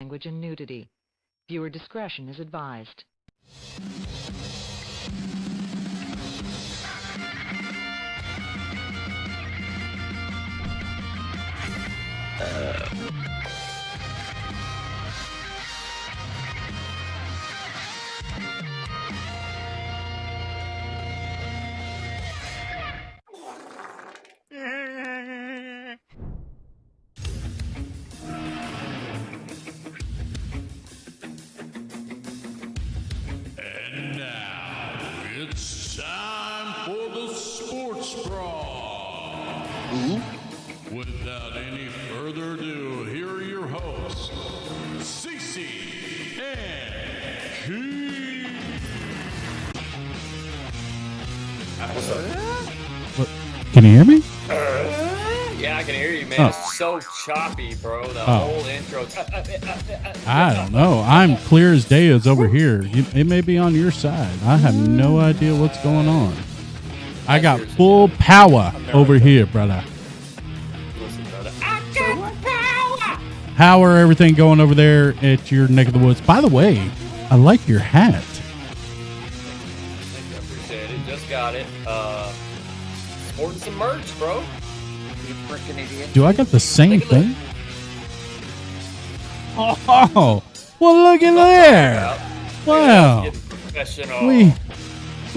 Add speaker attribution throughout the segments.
Speaker 1: language and nudity. Viewer discretion is advised.
Speaker 2: And now it's time for the Sports Brawl. Without any further ado, here are your hosts, Cece and Keith.
Speaker 3: Can you hear me?
Speaker 4: Yeah, I can hear you, man. It's so choppy, bro. The whole intro.
Speaker 3: I don't know. I'm clear as day as over here. It may be on your side. I have no idea what's going on. I got full power over here, brother.
Speaker 4: Listen, brother. I got power.
Speaker 3: How are everything going over there at your neck of the woods? By the way, I like your hat.
Speaker 4: Thank you, I appreciate it. Just got it. Sporting some merch, bro.
Speaker 5: You freaking idiot.
Speaker 3: Do I got the same
Speaker 4: Take a look.
Speaker 3: thing? Oh, well, look at there. Wow.
Speaker 4: Getting professional.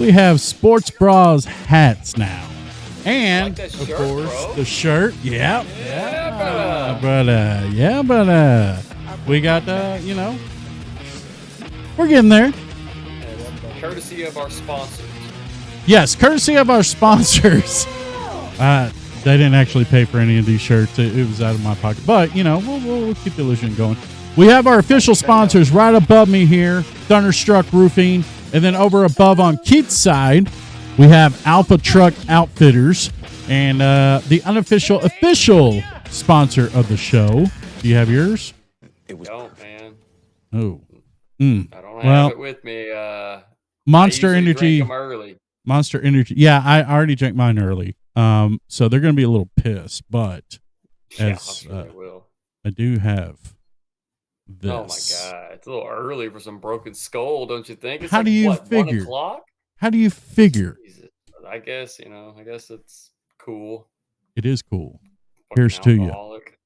Speaker 3: We have Sports Bras hats now. And,
Speaker 4: Like that
Speaker 3: of
Speaker 4: shirt,
Speaker 3: course,
Speaker 4: bro.
Speaker 3: the shirt. Yeah.
Speaker 4: Yeah,
Speaker 3: Brother. Yeah, brother. We got, we're getting there.
Speaker 4: Courtesy of our sponsors.
Speaker 3: Yes, courtesy of our sponsors. They didn't actually pay for any of these shirts. It was out of my pocket. But, we'll keep the illusion going. We have our official sponsors right above me here, Thunderstruck Roofing. And then over above on Keith's side, we have Alpha Truck Outfitters. And the unofficial official sponsor of the show. Do you have yours?
Speaker 4: Don't, man.
Speaker 3: Oh.
Speaker 4: I don't have it with me.
Speaker 3: Monster
Speaker 4: I usually
Speaker 3: Energy.
Speaker 4: drink 'em early.
Speaker 3: Monster Energy. Yeah, I already drank mine early. So they're going to be a little pissed, but
Speaker 4: Yeah, I'm
Speaker 3: as
Speaker 4: sure they will.
Speaker 3: I do have this.
Speaker 4: Oh my god, it's a little early for some broken skull, don't you think? It's
Speaker 3: How
Speaker 4: like,
Speaker 3: do you
Speaker 4: what,
Speaker 3: figure?
Speaker 4: 1 o'clock?
Speaker 3: How do you figure?
Speaker 4: Jesus. I guess it's cool.
Speaker 3: It is cool.
Speaker 4: Fucking
Speaker 3: Here's to you.
Speaker 4: alcoholic.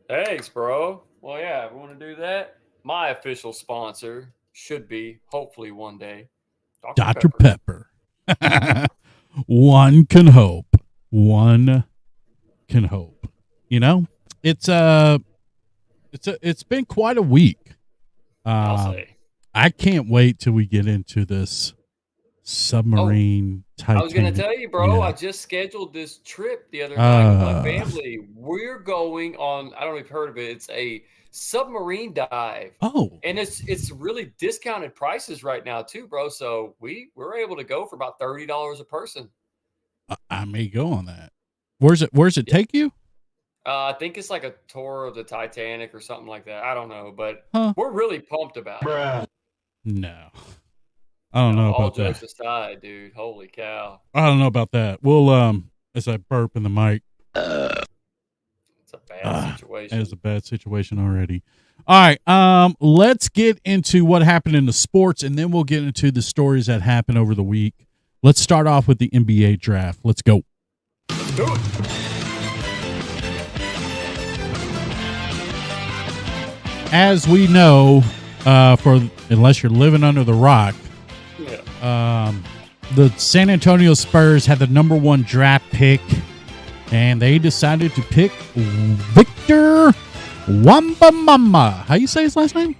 Speaker 4: Thanks, bro. Well, yeah, if we want to do that, my official sponsor should be, hopefully one day,
Speaker 3: Dr. Pepper. One can hope. One can hope. It's been quite a week.
Speaker 4: I'll say.
Speaker 3: I can't wait till we get into this submarine type.
Speaker 4: I was going to tell you, bro,
Speaker 3: Yeah.
Speaker 4: I just scheduled this trip the other night with my family. We're going on, I don't know if you've heard of it, it's a submarine dive.
Speaker 3: Oh,
Speaker 4: And it's really discounted prices right now too, bro. So we're able to go for about $30 a person.
Speaker 3: I may go on that. Where's it take you?
Speaker 4: I think it's like a tour of the Titanic or something like that. I don't know, but
Speaker 3: Huh.
Speaker 4: we're really pumped about it.
Speaker 3: No. I don't know
Speaker 4: All
Speaker 3: about that.
Speaker 4: jokes aside, dude. Holy cow.
Speaker 3: I don't know about that. We'll as I burp in the mic.
Speaker 4: It's a bad situation.
Speaker 3: It's a bad situation already. All right. Let's get into what happened in the sports, and then we'll get into the stories that happened over the week. Let's start off with the NBA draft. Let's go.
Speaker 4: Let's do it.
Speaker 3: As we know, unless you're living under the rock,
Speaker 4: Yeah.
Speaker 3: the San Antonio Spurs had the number 1 draft pick, and they decided to pick Victor Wembanyama. How you say his last name?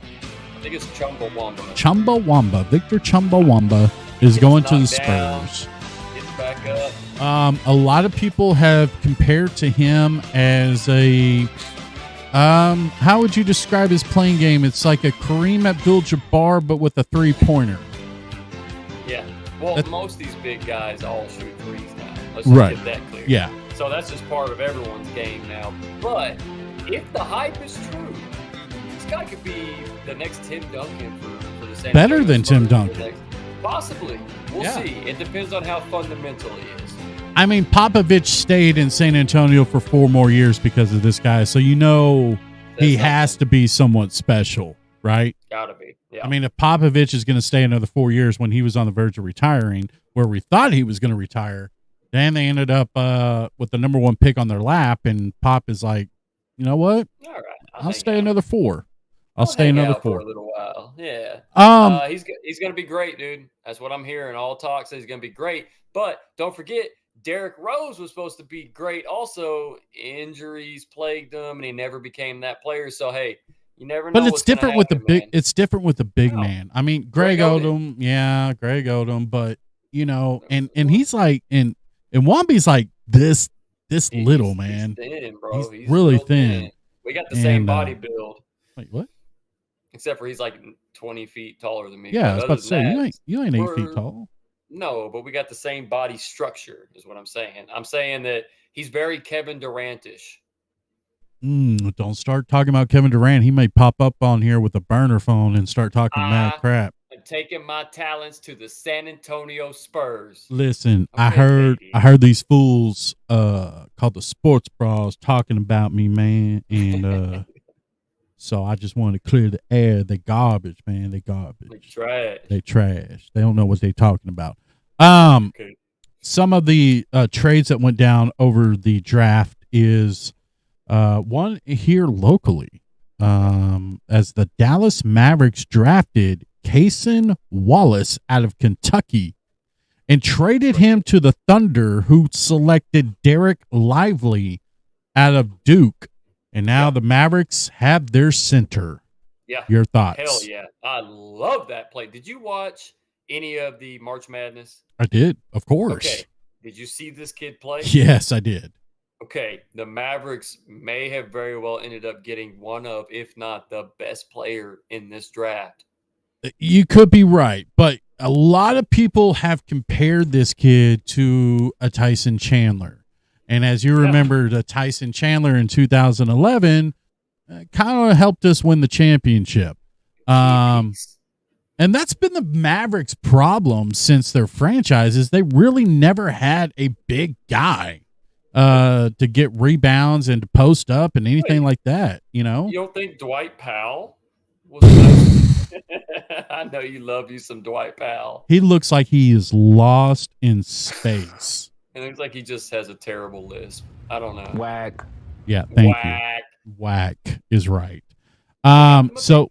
Speaker 4: I think it's Chumbawamba.
Speaker 3: Chumbawamba. Victor Chumbawamba is going to the
Speaker 4: knocked down.
Speaker 3: Spurs.
Speaker 4: Gets back up.
Speaker 3: A lot of people have compared to him as a how would you describe his playing game? It's like a Kareem Abdul-Jabbar, but with a 3-pointer.
Speaker 4: Yeah. Well,
Speaker 3: That-
Speaker 4: most of these big guys all shoot threes now. Let's
Speaker 3: Right.
Speaker 4: just get that clear.
Speaker 3: Yeah.
Speaker 4: So that's just part of everyone's game now. But if the hype is true, this guy could be the next Tim Duncan for the San
Speaker 3: Better
Speaker 4: Antonio
Speaker 3: than Tim
Speaker 4: Spurs for the
Speaker 3: Duncan.
Speaker 4: next- Possibly. We'll
Speaker 3: Yeah.
Speaker 4: see. It depends on how fundamental he is.
Speaker 3: I mean, Popovich stayed in San Antonio for 4 more years because of this guy. So, he has to be somewhat special, right?
Speaker 4: Gotta be. Yeah.
Speaker 3: I mean, if Popovich is going to stay another 4 years when he was on the verge of retiring, where we thought he was going to retire, then they ended up with the number 1 pick on their lap, and Pop is like, you know what?
Speaker 4: All right.
Speaker 3: I'll stay another 4. I'll stay
Speaker 4: hang
Speaker 3: another
Speaker 4: out
Speaker 3: 4
Speaker 4: for a little while. Yeah. He's gonna be great, dude. That's what I'm hearing. All talk says he's gonna be great. But don't forget, Derrick Rose was supposed to be great. Also, injuries plagued him, and he never became that player. So hey, you never know.
Speaker 3: But it's different with the big.
Speaker 4: Man.
Speaker 3: It's different with the big
Speaker 4: No.
Speaker 3: man. I mean, Greg Odom, yeah, Greg Odom. But you know, and he's like, and Wamby's like this little man.
Speaker 4: He's thin, bro.
Speaker 3: He's really
Speaker 4: real
Speaker 3: thin.
Speaker 4: We got the same body build.
Speaker 3: Wait, what?
Speaker 4: Except for he's like 20 feet taller than me.
Speaker 3: Yeah, I was
Speaker 4: But
Speaker 3: about to
Speaker 4: other
Speaker 3: say
Speaker 4: than that,
Speaker 3: you ain't 8 feet tall.
Speaker 4: No, but we got the same body structure, is what I'm saying. I'm saying that he's very Kevin Durant-ish.
Speaker 3: Don't start talking about Kevin Durant. He may pop up on here with a burner phone and start talking mad crap.
Speaker 4: I'm taking my talents to the San Antonio Spurs.
Speaker 3: Listen,
Speaker 4: Okay,
Speaker 3: I heard these fools called the Sports Bras talking about me, man, and so I just wanted to clear the air. They garbage, man. They garbage.
Speaker 4: Like trash.
Speaker 3: They trash. They don't know what they're talking about.
Speaker 4: Okay.
Speaker 3: Some of the trades that went down over the draft is one here locally, as the Dallas Mavericks drafted Cason Wallace out of Kentucky and traded him to the Thunder, who selected Derek Lively out of Duke. And now the Mavericks have their center.
Speaker 4: Yeah.
Speaker 3: Your thoughts?
Speaker 4: Hell yeah. I love that play. Did you watch any of the March Madness?
Speaker 3: I did, of course.
Speaker 4: Okay. Did you see this kid play?
Speaker 3: Yes, I did.
Speaker 4: Okay. The Mavericks may have very well ended up getting one of, if not the best player in this draft.
Speaker 3: You could be right, but a lot of people have compared this kid to a Tyson Chandler. And as you remember, the Tyson Chandler in 2011 kind of helped us win the championship. And that's been the Mavericks' problem since their franchises. They really never had a big guy to get rebounds and to post up and anything like that, you know?
Speaker 4: You don't think Dwight Powell was nice? I know you love you some Dwight Powell.
Speaker 3: He looks like he is lost in space.
Speaker 4: It looks like he just has a terrible lisp. I don't know.
Speaker 5: Whack.
Speaker 3: Yeah, thank
Speaker 4: Whack.
Speaker 3: you. Whack is right. So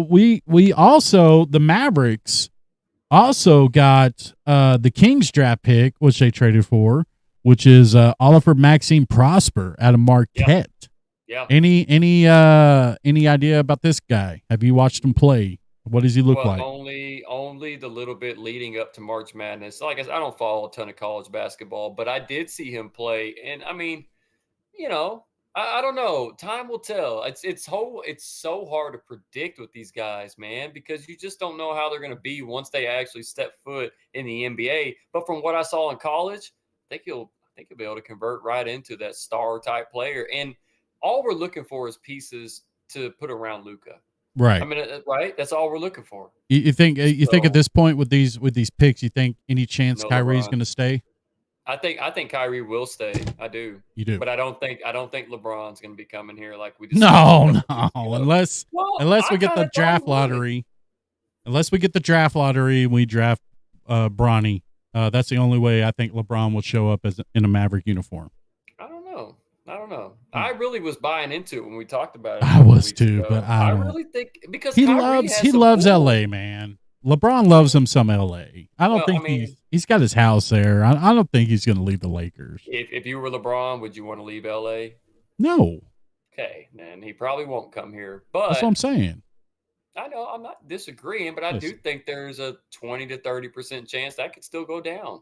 Speaker 3: we also, the Mavericks also got the Kings draft pick, which they traded for, which is Oliver Maxime Prosper out of Marquette.
Speaker 4: Yeah.
Speaker 3: Any idea about this guy? Have you watched him play? What does he look like?
Speaker 4: Only the little bit leading up to March Madness. Like I said, I don't follow a ton of college basketball, but I did see him play, and I mean, you know, I don't know. Time will tell. It's so hard to predict with these guys, man, because you just don't know how they're going to be once they actually step foot in the NBA. But from what I saw in college, I think he'll be able to convert right into that star type player. And all we're looking for is pieces to put around Luka.
Speaker 3: Right.
Speaker 4: I mean, right? That's all we're looking for.
Speaker 3: You think at this point with these picks, you think any chance Kyrie's going to stay?
Speaker 4: I think Kyrie will stay. I do.
Speaker 3: You do.
Speaker 4: But I don't think LeBron's going to be coming here like we just
Speaker 3: No. Unless we get the draft
Speaker 4: would.
Speaker 3: lottery. Unless we get the draft lottery and we draft Bronny. That's the only way I think LeBron will show up in a Maverick uniform.
Speaker 4: I don't know. I really was buying into it when we talked about it.
Speaker 3: I was too, but I
Speaker 4: really think because
Speaker 3: he
Speaker 4: Kyrie
Speaker 3: loves LA, man. LeBron loves him some LA. I don't think he's got his house there. I don't think he's going to leave the Lakers.
Speaker 4: If you were LeBron, would you want to leave LA?
Speaker 3: No.
Speaker 4: Okay, then he probably won't come here. But
Speaker 3: that's what I'm saying.
Speaker 4: I know I'm not disagreeing, but I do think there's a 20 to 30% chance that could still go down.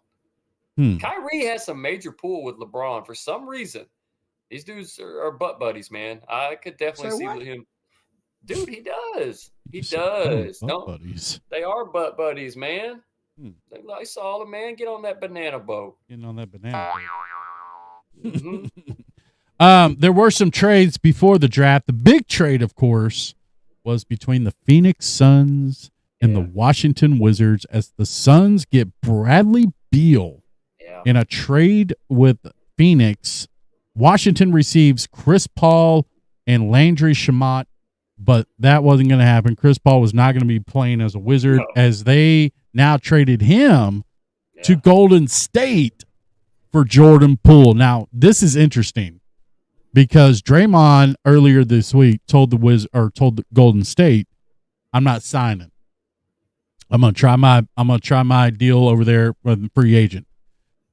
Speaker 4: Kyrie has some major pull with LeBron for some reason. These dudes are butt buddies, man. I could definitely see him. Dude, he does. He does.
Speaker 3: Buddies.
Speaker 4: They are butt buddies, man. I saw the man get on that banana boat.
Speaker 3: Getting on that banana boat. There were some trades before the draft. The big trade, of course, was between the Phoenix Suns and the Washington Wizards, as the Suns get Bradley Beal in a trade with Phoenix. Washington receives Chris Paul, and Landry Shamat, but that wasn't going to happen. Chris Paul was not going to be playing as a Wizard as they now traded him to Golden State for Jordan Poole. Now, this is interesting because Draymond earlier this week told the Golden State, I'm not signing. I'm gonna try my deal over there with the free agent.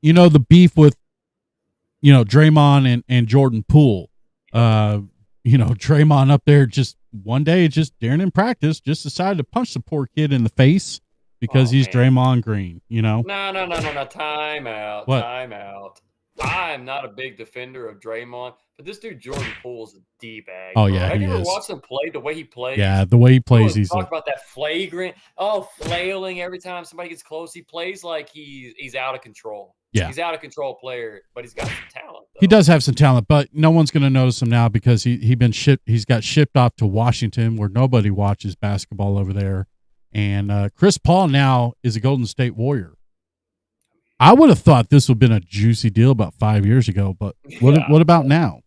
Speaker 3: You know, the beef with, Draymond and Jordan Poole. Draymond up there just one day, just during in practice, just decided to punch the poor kid in the face because he's Draymond Green,
Speaker 4: No. Time out.
Speaker 3: What?
Speaker 4: Time out. I'm not a big defender of Draymond, but this dude Jordan Poole's a D-bag.
Speaker 3: Oh,
Speaker 4: bro.
Speaker 3: yeah,
Speaker 4: Have
Speaker 3: he
Speaker 4: you ever
Speaker 3: is.
Speaker 4: watched him play the way he plays?
Speaker 3: Yeah, the way he plays, he's
Speaker 4: talk about that flagrant, flailing every time somebody gets close. He plays like he's out of control.
Speaker 3: Yeah.
Speaker 4: He's out of control player, but he's got some talent. Though.
Speaker 3: He does have some talent, but no one's going to notice him now because he's got shipped off to Washington where nobody watches basketball over there. And Chris Paul now is a Golden State Warrior. I would have thought this would have been a juicy deal about 5 years ago, but what about now?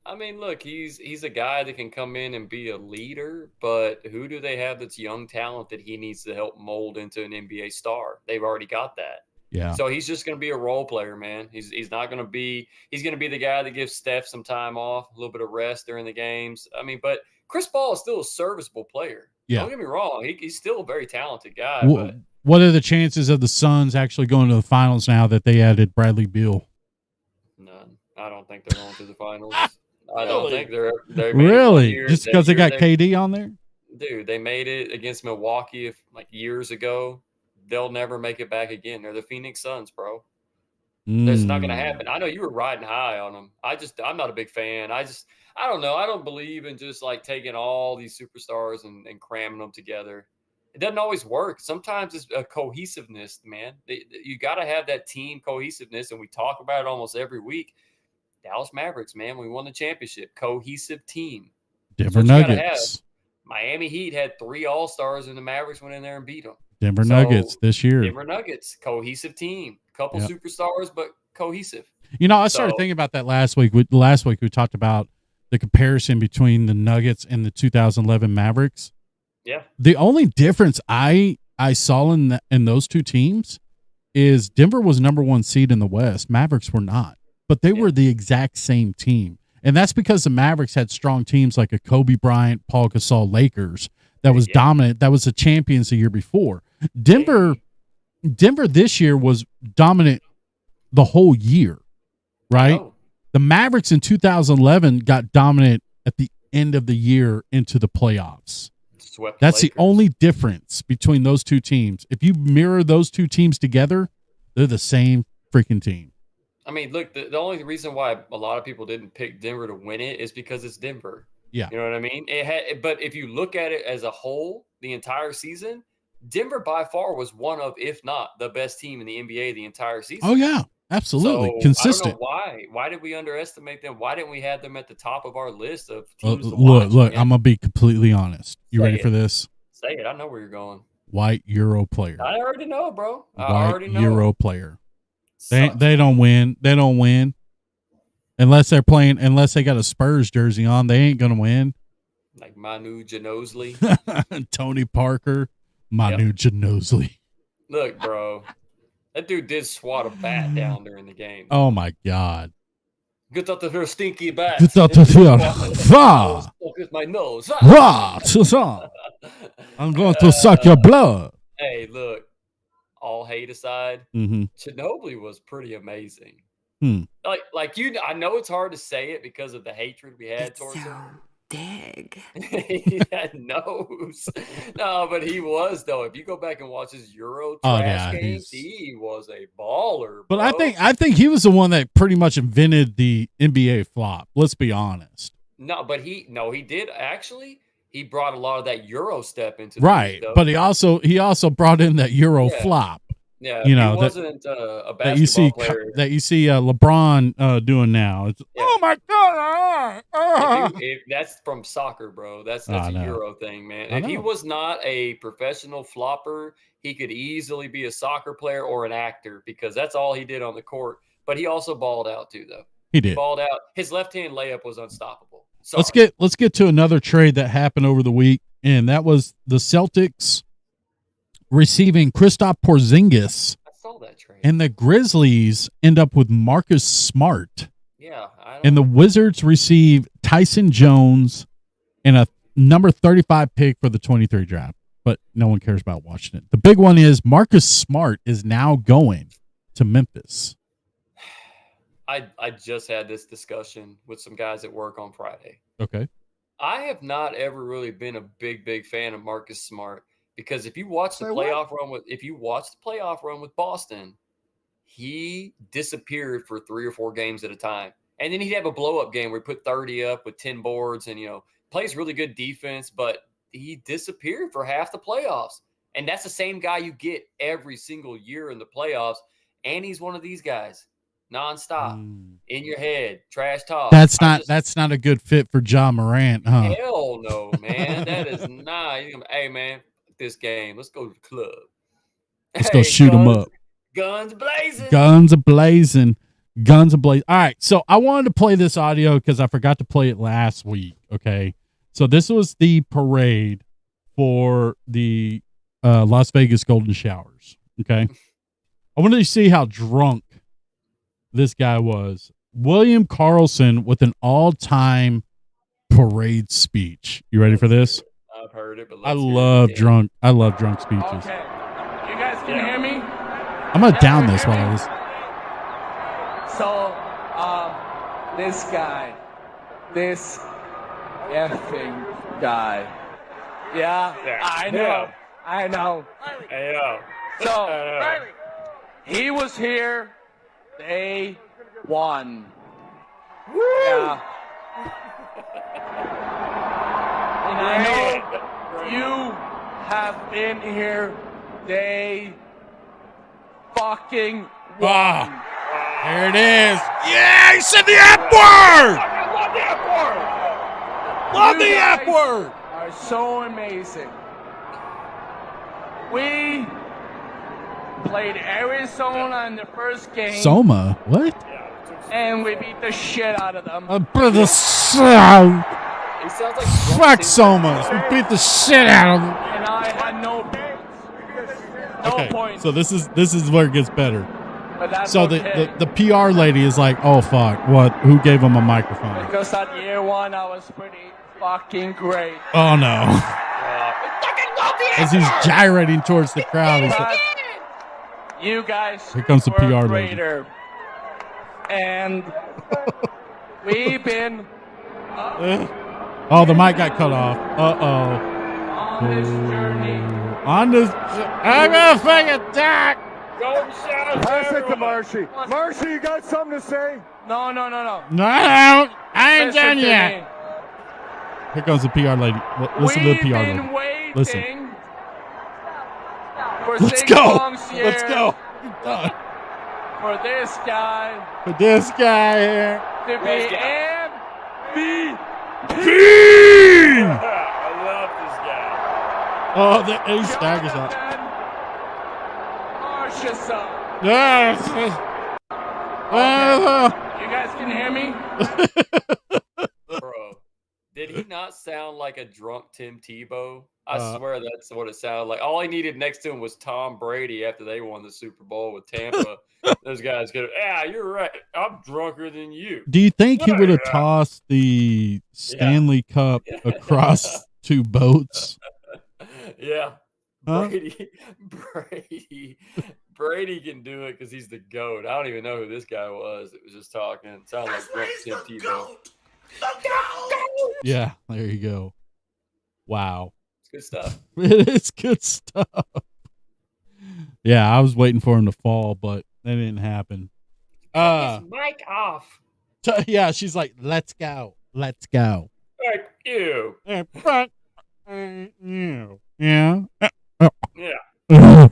Speaker 4: I mean, look, he's a guy that can come in and be a leader, but who do they have that's young talent that he needs to help mold into an NBA star? They've already got that.
Speaker 3: Yeah.
Speaker 4: So he's just going to be a role player, man. He's not going to be – he's going to be the guy that gives Steph some time off, a little bit of rest during the games. I mean, but Chris Paul is still a serviceable player.
Speaker 3: Yeah.
Speaker 4: Don't get me wrong. He's still a very talented guy.
Speaker 3: What are the chances of the Suns actually going to the finals now that they added Bradley Beal?
Speaker 4: None. I don't think they're going to the finals. I don't think they're
Speaker 3: really just because they got KD on there.
Speaker 4: Dude, they made it against Milwaukee years ago. They'll never make it back again. They're the Phoenix Suns, bro. That's not going to happen. I know you were riding high on them. I'm not a big fan. I don't know. I don't believe in just taking all these superstars and cramming them together. It doesn't always work. Sometimes it's a cohesiveness, man. You got to have that team cohesiveness, and we talk about it almost every week. Dallas Mavericks, man, we won the championship. Cohesive team.
Speaker 3: Denver Nuggets.
Speaker 4: Miami Heat had 3 All-Stars, and the Mavericks went in there and beat them.
Speaker 3: Denver Nuggets this year.
Speaker 4: Denver Nuggets, cohesive team. Couple superstars, but cohesive.
Speaker 3: I started thinking about that last week. Last week we talked about the comparison between the Nuggets and the 2011 Mavericks.
Speaker 4: Yeah.
Speaker 3: The only difference I saw in those two teams is Denver was number 1 seed in the West. Mavericks were not, but they were the exact same team. And that's because the Mavericks had strong teams like a Kobe Bryant, Paul Gasol Lakers that was dominant. That was the champions the year before. Denver this year was dominant the whole year, right? The Mavericks in 2011 got dominant at the end of the year into the playoffs. That's the only difference between those two teams. If you mirror those two teams together, they're the same freaking team.
Speaker 4: I mean, look, the only reason why a lot of people didn't pick Denver to win it is because it's Denver.
Speaker 3: Yeah.
Speaker 4: You know what I mean? But if you look at it as a whole, the entire season, Denver by far was one of, if not the best team in the NBA the entire season.
Speaker 3: Oh, yeah. Absolutely.
Speaker 4: So,
Speaker 3: consistent.
Speaker 4: I don't know why. Why did we underestimate them? Why didn't we have them at the top of our list of teams to watch?
Speaker 3: Look, I'm going to be completely honest. You ready for this?
Speaker 4: Say it. I know where you're going.
Speaker 3: White Euro player.
Speaker 4: I already know, bro.
Speaker 3: White Euro player. They don't win. They don't win. Unless they got a Spurs jersey on, they ain't going to win.
Speaker 4: Like Manu Ginobili.
Speaker 3: Tony Parker. Manu Ginobili.
Speaker 4: Look, bro. That dude did swat a bat down during the game.
Speaker 3: Oh, my God.
Speaker 4: Get out of her stinky bat.
Speaker 3: Get out of here.
Speaker 4: With my nose.
Speaker 3: I'm going to suck your blood.
Speaker 4: Hey, look. All hate aside, Ginobili was pretty amazing. I know it's hard to say it because of the hatred we had towards him.
Speaker 6: Big.
Speaker 4: He had nose. No, but he was though. If you go back and watch his Euro trash games, he was a baller. Bro.
Speaker 3: But I think he was the one that pretty much invented the NBA flop. Let's be honest.
Speaker 4: No, but he did actually. He brought a lot of that Euro step into
Speaker 3: the league, but he also brought in that Euro flop.
Speaker 4: Yeah, he wasn't a basketball player
Speaker 3: that you see LeBron doing now. It's oh my God!
Speaker 4: If that's from soccer, bro. That's a Euro thing, man. If he was not a professional flopper, he could easily be a soccer player or an actor because that's all he did on the court. But he also balled out too, though.
Speaker 3: He did.
Speaker 4: He balled out. His left-hand layup was unstoppable. Sorry.
Speaker 3: let's get to another trade that happened over the week, and that was the Celtics receiving Kristaps Porzingis,
Speaker 4: I saw that trade.
Speaker 3: and the Grizzlies end up with Marcus Smart,
Speaker 4: Yeah.
Speaker 3: and the Wizards receive Tyson Jones and a number 35 pick for the 23 draft. But no one cares about Washington. The big one is Marcus Smart is now going to Memphis.
Speaker 4: I just had this discussion with some guys at work on Friday.
Speaker 3: Okay.
Speaker 4: I have not ever really been a big fan of Marcus Smart because if you watch the playoff run with Boston, he disappeared for 3 or 4 games at a time. And then he'd have a blow-up game where he put 30 up with 10 boards and, plays really good defense, but he disappeared for half the playoffs. And that's the same guy you get every single year in the playoffs. And he's one of these guys, nonstop, in your head, trash talk.
Speaker 3: That's not a good fit for John Morant, huh?
Speaker 4: Hell no, man. That is not. Hey, man, this game. Let's go to the club.
Speaker 3: Let's go shoot them up.
Speaker 4: Guns blazing.
Speaker 3: Guns a blazing. Guns a blazing. All right. So I wanted to play this audio because I forgot to play it last week. Okay. So this was the parade for the Las Vegas Golden Showers. Okay. I wanted to see how drunk this guy was. William Carlson with an all-time parade speech. You ready for this?
Speaker 4: I've heard it, but
Speaker 3: I love drunk speeches.
Speaker 6: Okay. You guys can hear me?
Speaker 3: I'm gonna down this while I listen.
Speaker 6: So, this guy, this effing guy. Yeah, I know.
Speaker 4: Hey, yo.
Speaker 6: So, he was here day 1.
Speaker 4: Woo!
Speaker 6: Yeah. And I know you have been here day fucking 1.
Speaker 3: Ah, there it is. Yeah, he said the F word.
Speaker 4: I love that part.
Speaker 3: Love
Speaker 6: You
Speaker 3: the F
Speaker 6: guys
Speaker 3: word.
Speaker 6: are so amazing. We played Arizona in the first game,
Speaker 3: Soma, what?
Speaker 6: and we beat the shit out of them.
Speaker 3: Brother,
Speaker 4: He sounds like
Speaker 3: fuck Somas. We beat the shit out of them.
Speaker 6: And I had no points. No
Speaker 3: Okay,
Speaker 6: points.
Speaker 3: so this is where it gets better.
Speaker 6: But that's
Speaker 3: So
Speaker 6: okay.
Speaker 3: the PR lady is like, oh fuck, what? Who gave him a microphone?
Speaker 6: Because at year 1, I was pretty fucking great.
Speaker 3: Oh no! As he's gyrating towards the crowd, he's like,
Speaker 6: But you guys
Speaker 3: Here comes the
Speaker 6: were
Speaker 3: PR lady.
Speaker 6: greater. And we've been
Speaker 3: oh, the mic got cut off.
Speaker 6: on this journey.
Speaker 3: On this, I'm gonna fucking attack.
Speaker 4: Golden Shadows.
Speaker 7: Pass it to Marshy. Marshy, you got something to say?
Speaker 6: No.
Speaker 3: No, I ain't
Speaker 6: Listen
Speaker 3: done
Speaker 6: to
Speaker 3: yet.
Speaker 6: me.
Speaker 3: Here comes the PR lady. Listen to the
Speaker 6: We've
Speaker 3: PR
Speaker 6: been
Speaker 3: lady.
Speaker 6: waiting
Speaker 3: Listen.
Speaker 6: for
Speaker 3: Let's
Speaker 6: 6
Speaker 3: go.
Speaker 6: long years
Speaker 3: Let's go. You're done.
Speaker 6: for this guy
Speaker 3: For this guy here.
Speaker 6: to be MVP.
Speaker 4: I love this guy.
Speaker 3: Oh, the ace staggers up.
Speaker 6: Marshall.
Speaker 3: Yes.
Speaker 6: You guys can hear me?
Speaker 4: Bro, did he not sound like a drunk Tim Tebow? I
Speaker 3: Uh,
Speaker 4: swear that's what it sounded like. All he needed next to him was Tom Brady after they won the Super Bowl with Tampa. Those guys go, yeah, you're right. I'm drunker than you.
Speaker 3: Do you think he would have
Speaker 4: Yeah.
Speaker 3: tossed the Stanley Cup across 2 boats?
Speaker 4: Yeah.
Speaker 3: Huh?
Speaker 4: Brady can do it because he's the GOAT. I don't even know who this guy was that was just talking. It sounded like drunk Tim Tebow.
Speaker 3: Yeah, there you go. Wow.
Speaker 4: It's good stuff.
Speaker 3: It's good stuff. Yeah, I was waiting for him to fall, but that didn't happen.
Speaker 4: His mic off.
Speaker 3: Yeah, she's like, let's go. Let's go.
Speaker 4: Like, ew.
Speaker 3: Yeah.
Speaker 4: Yeah.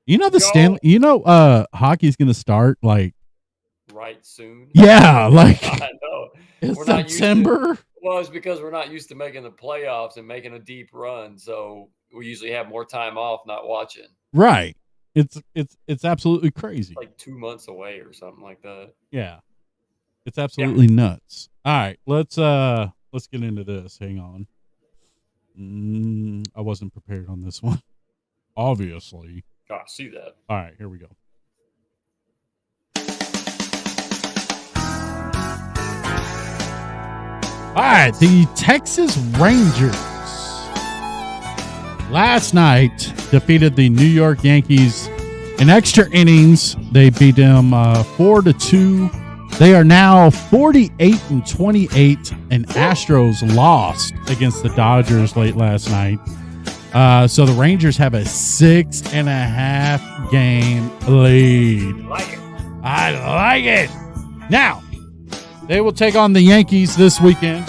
Speaker 3: You know hockey's gonna start like
Speaker 4: Right soon.
Speaker 3: yeah, like
Speaker 4: I know.
Speaker 3: in
Speaker 4: We're not used to-
Speaker 3: September.
Speaker 4: Well, it's because we're not used to making the playoffs and making a deep run, so we usually have more time off not watching.
Speaker 3: Right. It's absolutely crazy.
Speaker 4: Like 2 months away or something like that.
Speaker 3: Yeah. It's absolutely nuts. All right, let's let's get into this. Hang on. I wasn't prepared on this one. Obviously.
Speaker 4: Oh, I see that.
Speaker 3: All right, here we go. All right, the Texas Rangers last night defeated the New York Yankees in extra innings. They beat them 4-2. They are now 48-28, and Astros lost against the Dodgers late last night. So the Rangers have a 6.5 game lead. I like it. Now, they will take on the Yankees this weekend.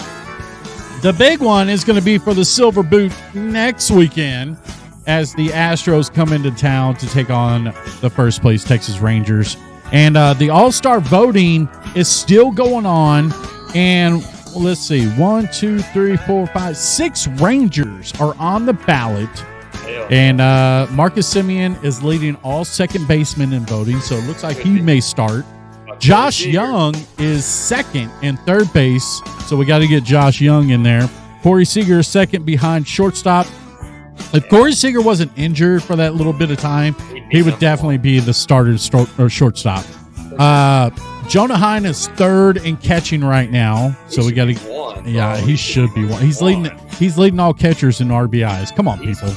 Speaker 3: The big one is going to be for the Silver Boot next weekend as the Astros come into town to take on the first place Texas Rangers. And the All-Star voting is still going on. And let's see, 1, 2, 3, 4, 5, 6 Rangers are on the ballot. And Marcus Semien is leading all second basemen in voting, so it looks like he may start. Josh Young is second and third base, so we got to get Josh Young in there. Corey Seager is second behind shortstop. If Corey Seager wasn't injured for that little bit of time, he would definitely be the starter or shortstop. Jonah Hine is third in catching right now, so we got to. Yeah, he should be one. He's leading all catchers in RBIs. Come on, people.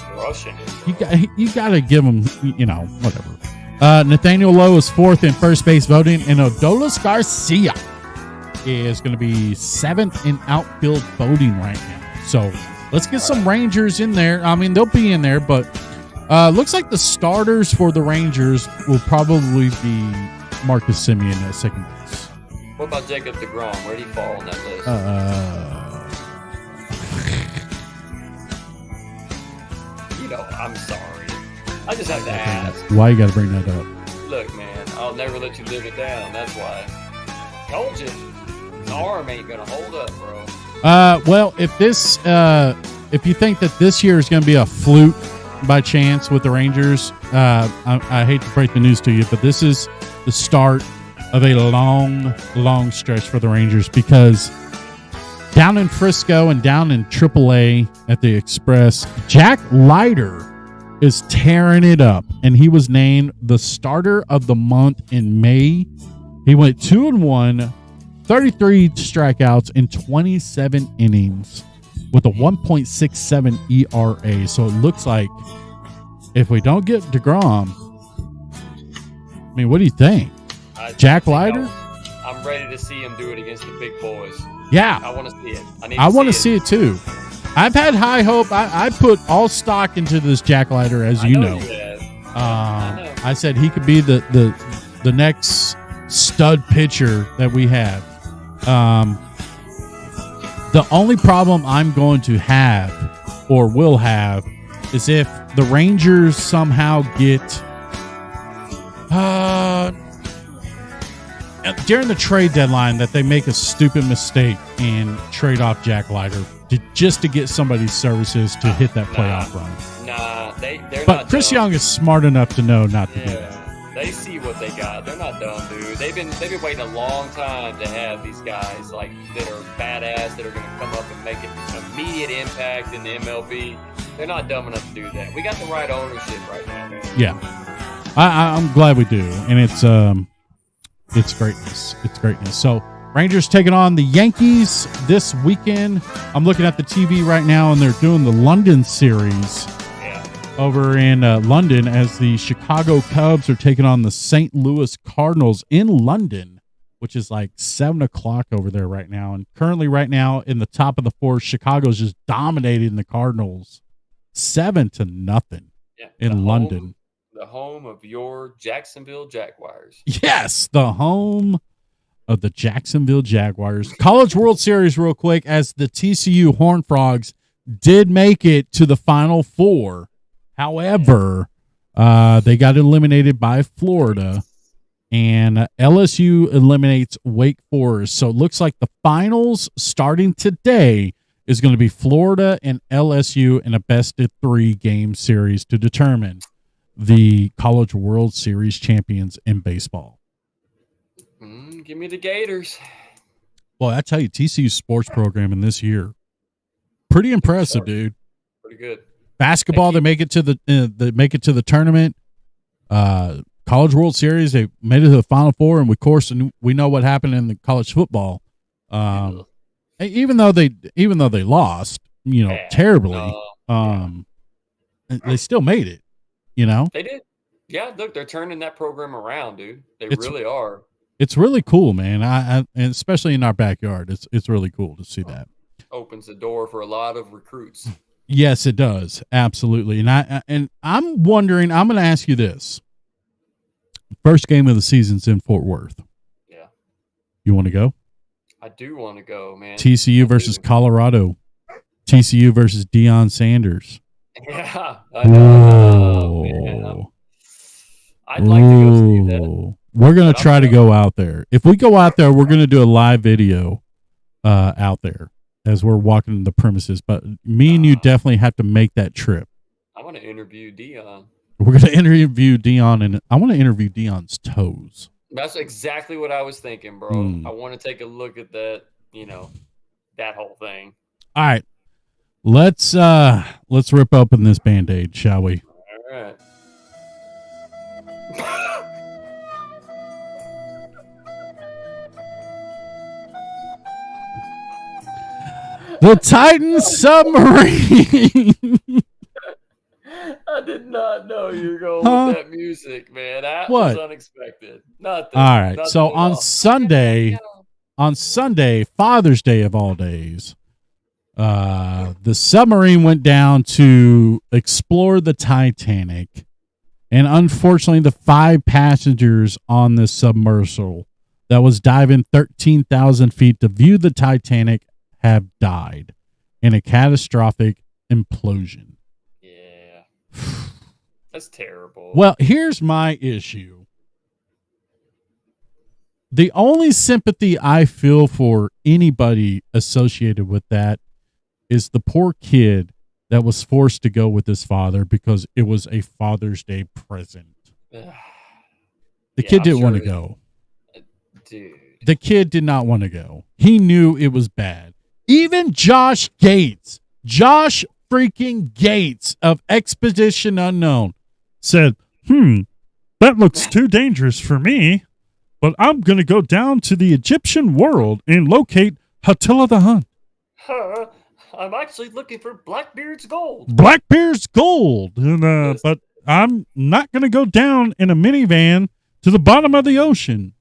Speaker 3: You got to give him, whatever. Nathaniel Lowe is fourth in first base voting, and Odolis Garcia is going to be seventh in outfield voting right now. So let's get some Rangers in there. I mean, they'll be in there, but looks like the starters for the Rangers will probably be Marcus Semien at second base.
Speaker 4: What about Jacob deGrom? Where'd he fall on that list? I'm sorry. I just have to ask.
Speaker 3: Why you got to bring that up?
Speaker 4: Look, man, I'll never let you live it down. That's why. Told you. His arm ain't going to hold up, bro.
Speaker 3: Well, if you think that this year is going to be a fluke by chance with the Rangers, I hate to break the news to you, but this is the start of a long, long stretch for the Rangers, because down in Frisco and down in AAA at the Express, Jack Leiter is tearing it up, and he was named the starter of the month in May. He went 2-1, 33 strikeouts in 27 innings with a 1.67 ERA. So it looks like if we don't get DeGrom, I mean, what do you think? Jack Leiter?
Speaker 4: I'm ready to see him do it against the big boys.
Speaker 3: Yeah.
Speaker 4: I want to see it.
Speaker 3: I want to see it too. I've had high hope. I put all stock into this Jack Leiter, as you know. I said he could be the next stud pitcher that we have. The only problem I'm going to have or will have is if the Rangers somehow get during the trade deadline that they make a stupid mistake and trade off Jack Leiter just to get somebody's services to hit that playoff run.
Speaker 4: They're
Speaker 3: but
Speaker 4: not
Speaker 3: Chris
Speaker 4: dumb.
Speaker 3: Young is smart enough to know not to do that.
Speaker 4: They see what they got. They're not dumb, dude. They've been waiting a long time to have these guys that are badass, that are going to come up and make an immediate impact in the MLB. They're not dumb enough to do that. We got the right ownership right now, man.
Speaker 3: Yeah, I'm glad we do, and it's greatness. It's greatness. So Rangers taking on the Yankees this weekend. I'm looking at the TV right now, and they're doing the London series over in London as the Chicago Cubs are taking on the St. Louis Cardinals in London, which is like 7 o'clock over there right now. And currently right now in the top of the fourth, Chicago's just dominating the Cardinals 7-0 in London.
Speaker 4: The home of your Jacksonville Jaguars.
Speaker 3: Yes, the home of the Jacksonville Jaguars. College World Series real quick, as the TCU Horned Frogs did make it to the Final Four. However, they got eliminated by Florida, and LSU eliminates Wake Forest. So it looks like the finals starting today is going to be Florida and LSU in a best-of-3 game series to determine the College World Series champions in baseball.
Speaker 4: Give me the Gators.
Speaker 3: Boy, I tell you, TCU's sports program in this year, pretty impressive, dude.
Speaker 4: Pretty good.
Speaker 3: Basketball, they make it to the tournament. College World Series, they made it to the Final Four, and of course, we know what happened in the college football. Even though they lost, terribly, they still made it.
Speaker 4: They did. Yeah, look, they're turning that program around, dude. They really are.
Speaker 3: It's really cool, man. And especially in our backyard, it's really cool to see that.
Speaker 4: Opens the door for a lot of recruits.
Speaker 3: Yes, it does. Absolutely. And I'm wondering, I'm going to ask you this. First game of the season's in Fort Worth.
Speaker 4: Yeah.
Speaker 3: You want to go?
Speaker 4: I do want to go, man.
Speaker 3: TCU versus Colorado. TCU versus Deion Sanders.
Speaker 4: Yeah. I know. Man. I'd like to go see that.
Speaker 3: We're going to try to go out there. If we go out there, we're going to do a live video out there as we're walking the premises. But me and you definitely have to make that trip.
Speaker 4: I want to interview Deion.
Speaker 3: We're going to interview Deion, and I want to interview Deion's toes.
Speaker 4: That's exactly what I was thinking, bro. I want to take a look at that, that whole thing.
Speaker 3: All right. Let's rip open this Band-Aid, shall we?
Speaker 4: All right.
Speaker 3: The Titan submarine.
Speaker 4: I did not know you were going with that music, man. That was unexpected. Nothing.
Speaker 3: All right.
Speaker 4: Nothing
Speaker 3: So
Speaker 4: at
Speaker 3: on
Speaker 4: all.
Speaker 3: Sunday, Father's Day of all days, the submarine went down to explore the Titanic. And unfortunately, the 5 passengers on this submersible that was diving 13,000 feet to view the Titanic have died in a catastrophic implosion.
Speaker 4: Yeah. That's terrible.
Speaker 3: Well, here's my issue. The only sympathy I feel for anybody associated with that is the poor kid that was forced to go with his father because it was a Father's Day present. The kid didn't want to go.
Speaker 4: Dude.
Speaker 3: The kid did not want to go. He knew it was bad. Even Josh freaking Gates of Expedition Unknown said, that looks too dangerous for me, but I'm going to go down to the Egyptian world and locate Attila the Hun.
Speaker 4: I'm actually looking for Blackbeard's gold.
Speaker 3: Blackbeard's gold. And, but I'm not going to go down in a minivan to the bottom of the ocean.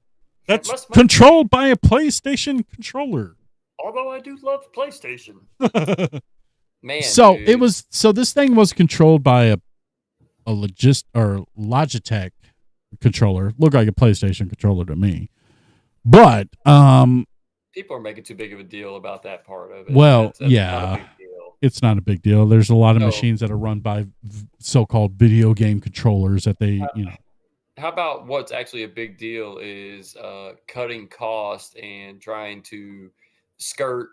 Speaker 3: That's controlled by a PlayStation controller.
Speaker 4: Although I do love PlayStation. Man.
Speaker 3: So
Speaker 4: dude.
Speaker 3: this thing was controlled by a Logitech controller. Looked like a PlayStation controller to me. But
Speaker 4: people are making too big of a deal about that part of it.
Speaker 3: Well,
Speaker 4: that's
Speaker 3: yeah.
Speaker 4: not a big deal.
Speaker 3: It's not a big deal. There's a lot of machines that are run by so-called video game controllers that they,
Speaker 4: How about what's actually a big deal is cutting costs and trying to skirt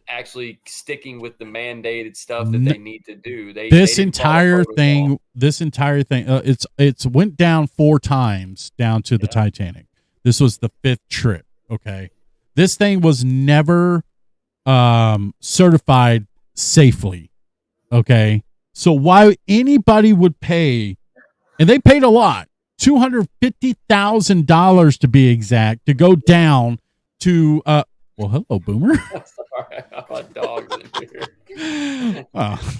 Speaker 4: actually sticking with the mandated stuff that they need to do.
Speaker 3: This entire thing, it's went down 4 times down to the Titanic. This was the 5th trip. Okay. This thing was never certified safely. Okay. So why anybody would pay, and they paid a lot, $250,000 to be exact, to go down to well, hello, Boomer.
Speaker 4: Sorry, my dog's in here.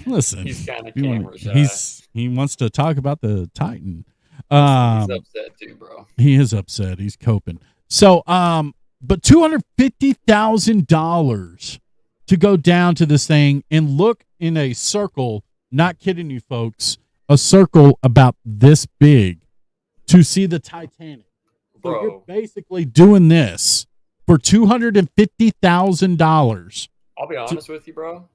Speaker 3: Listen,
Speaker 4: he's kind of camera shy.
Speaker 3: He wants to talk about the Titan.
Speaker 4: He's upset too, bro.
Speaker 3: He is upset. He's coping. So, but $250,000 to go down to this thing and look in a circle. Not kidding you, folks. A circle about this big to see the Titanic. So
Speaker 4: Bro.
Speaker 3: you're basically doing this for $250,000.
Speaker 4: I'll be honest with you, bro.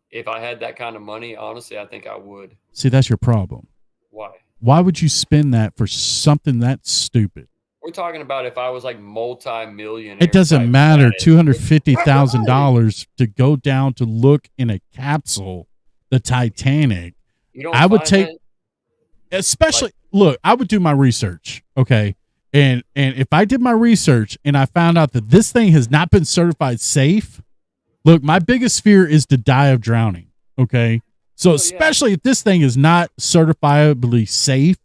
Speaker 4: If I had that kind of money, honestly, I think I would.
Speaker 3: See, that's your problem.
Speaker 4: Why?
Speaker 3: Why would you spend that for something that stupid?
Speaker 4: We're talking about if I was like multi-millionaire.
Speaker 3: It doesn't
Speaker 4: type
Speaker 3: matter.
Speaker 4: status.
Speaker 3: $250,000 to go down to look in a capsule, the Titanic.
Speaker 4: You don't
Speaker 3: I would
Speaker 4: find
Speaker 3: take,
Speaker 4: that?
Speaker 3: especially, look, I would do my research. Okay. And if I did my research and I found out that this thing has not been certified safe, look, my biggest fear is to die of drowning. Okay. So especially if this thing is not certifiably safe,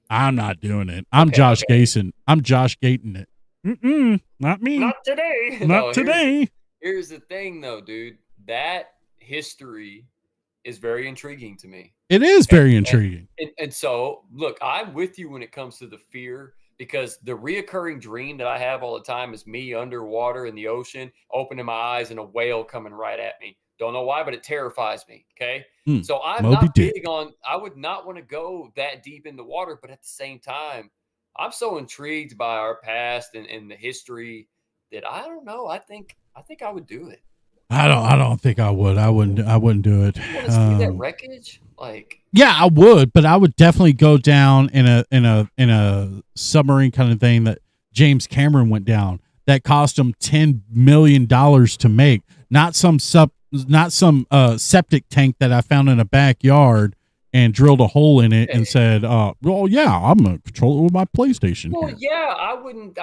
Speaker 3: I'm not doing it. I'm Josh Gason. I'm Josh Gating it. Not me.
Speaker 4: Not today.
Speaker 3: Not today.
Speaker 4: Here's the thing, though, dude. That history is very intriguing to me.
Speaker 3: It is very intriguing.
Speaker 4: And so, look, I'm with you when it comes to the fear, because the reoccurring dream that I have all the time is me underwater in the ocean, opening my eyes and a whale coming right at me. Don't know why, but it terrifies me. Okay. So I'm not big on, I would not want to go that deep in the water, but at the same time, I'm so intrigued by our past and the history that I don't know. I think I would do it.
Speaker 3: I don't think I would. I wouldn't do it.
Speaker 4: You want to see that wreckage? Like,
Speaker 3: yeah, I would, but I would definitely go down in a submarine kind of thing that James Cameron went down. That cost him $10 million to make. Not some septic tank that I found in a backyard and drilled a hole in it and said, well, yeah, I'm gonna control it with my PlayStation.
Speaker 4: Well,
Speaker 3: here.
Speaker 4: yeah, I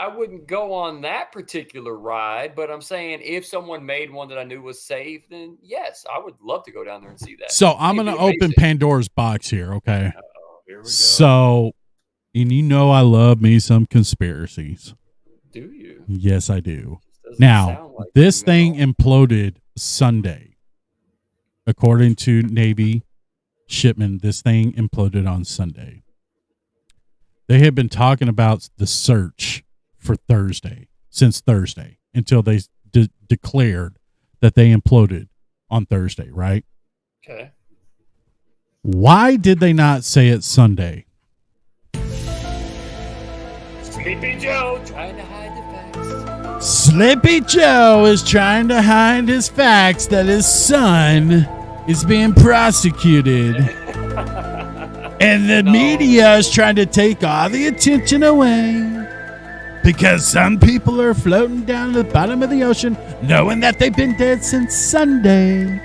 Speaker 4: wouldn't go on that particular ride, but I'm saying if someone made one that I knew was safe, then yes, I would love to go down there and see that.
Speaker 3: So I'm gonna open Pandora's box here, okay?
Speaker 4: Here we go.
Speaker 3: So, and you know I love me some conspiracies.
Speaker 4: Do you?
Speaker 3: Yes, I do. Now, like this thing imploded Sunday. According to Navy shipment, this thing imploded on Sunday. They had been talking about the search for since Thursday, until they declared that they imploded on Thursday, right?
Speaker 4: Okay.
Speaker 3: Why did they not say it Sunday?
Speaker 4: Sleepy Joe trying to hide the facts.
Speaker 3: Sleepy Joe is trying to hide his facts that his son is being prosecuted. And the media is trying to take all the attention away because some people are floating down to the bottom of the ocean knowing that they've been dead since Sunday.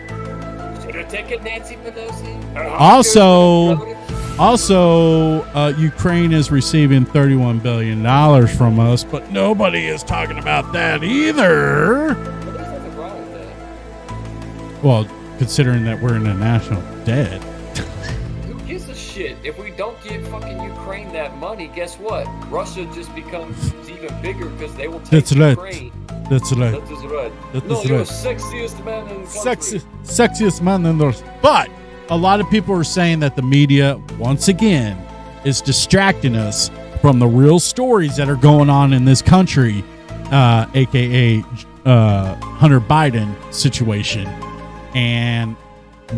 Speaker 4: Should have taken Nancy Pelosi.
Speaker 3: Also, Ukraine is receiving $31 billion from us, but nobody is talking about that either.
Speaker 4: There's nothing wrong with that.
Speaker 3: Well, considering that we're in a national debt.
Speaker 4: Who gives a shit? If we don't give fucking Ukraine that money, guess what? Russia just becomes even bigger because they will take Ukraine.
Speaker 3: That's right.
Speaker 4: That is right.
Speaker 3: That
Speaker 4: No,
Speaker 3: is
Speaker 4: you're
Speaker 3: right.
Speaker 4: the sexiest man in the country.
Speaker 3: Sexiest man in the world. But a lot of people are saying that the media, once again, is distracting us from the real stories that are going on in this country, aka Hunter Biden situation. And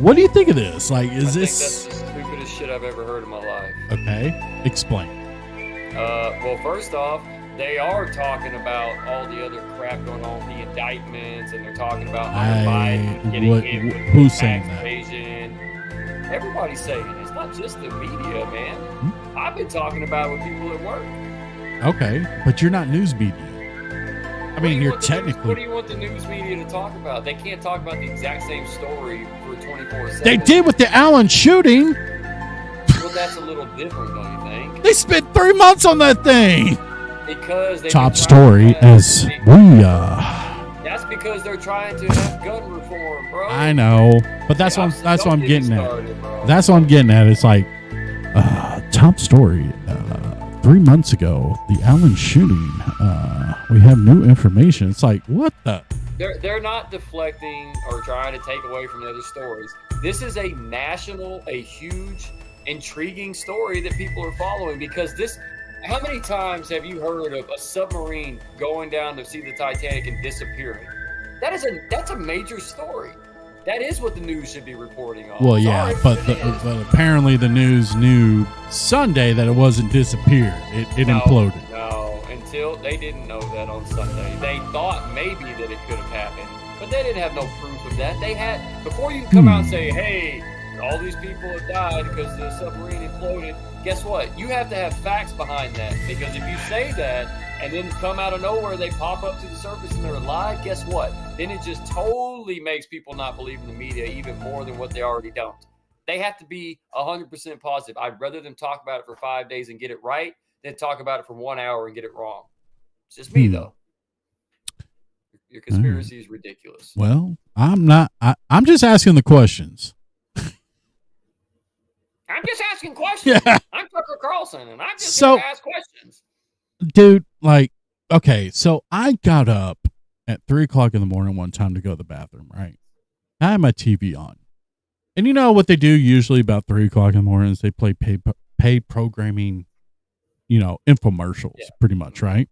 Speaker 3: what do you think of this? Like, is this?
Speaker 4: That's the stupidest shit I've ever heard in my life.
Speaker 3: Okay, explain.
Speaker 4: Well, first off, they are talking about all the other crap going on with the indictments, and they're talking about Hunter Biden getting hit with
Speaker 3: who's saying that?
Speaker 4: evasion. Everybody's saying it. It's not just the media, man. I've been talking about it with people at work.
Speaker 3: Okay, but you're not news media. I mean, you're technically.
Speaker 4: What do you want the news media to talk about? They can't talk about the exact same story for 24/7.
Speaker 3: They did with the Allen shooting.
Speaker 4: Well, that's a little different, don't you think?
Speaker 3: They spent 3 months on that thing.
Speaker 4: Because they
Speaker 3: Top story as
Speaker 4: That's because they're trying to have gun reform, bro.
Speaker 3: I know, but that's what I'm getting at. That's what I'm getting at. It's like top story. 3 months ago, the Allen shooting. We have new information. It's like, what the?
Speaker 4: They're not deflecting or trying to take away from the other stories. This is a huge, intriguing story that people are following because this. How many times have you heard of a submarine going down to see the Titanic and disappearing? That's a major story. That is what the news should be reporting on.
Speaker 3: Well, yeah, but apparently the news knew Sunday that it wasn't disappeared. It imploded.
Speaker 4: No, until they didn't know that on Sunday. They thought maybe that it could have happened, but they didn't have no proof of that. They had, before you can come out and say, hey, all these people have died because the submarine imploded, guess what? You have to have facts behind that, because if you say that and then come out of nowhere, they pop up to the surface and they're alive, guess what? Then it just totally makes people not believe in the media even more than what they already don't. They have to be 100% positive. I'd rather them talk about it for 5 days and get it right then talk about it for 1 hour and get it wrong. It's just me, though. Your conspiracy is ridiculous.
Speaker 3: Well, I'm not. I'm just asking the questions.
Speaker 4: I'm just asking questions.
Speaker 3: Yeah.
Speaker 4: I'm Tucker Carlson, and I'm just
Speaker 3: So-
Speaker 4: going to ask questions.
Speaker 3: Dude, like, okay, so I got up at 3:00 in the morning one time to go to the bathroom, right? I had my TV on. And you know what they do usually about 3:00 in the morning is they play paid programming, you know, infomercials, pretty much, right?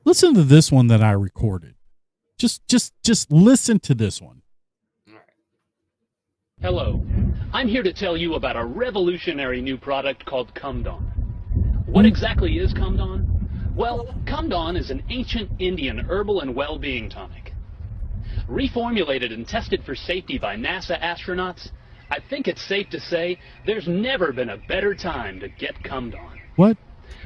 Speaker 3: Listen to this one that I recorded. Just listen to this one.
Speaker 8: Hello, I'm here to tell you about a revolutionary new product called Cumdon. What exactly is Cumdon? Well, Cumdon is an ancient Indian herbal and well-being tonic. Reformulated and tested for safety by NASA astronauts, I think it's safe to say there's never been a better time to get Cumdon.
Speaker 3: What?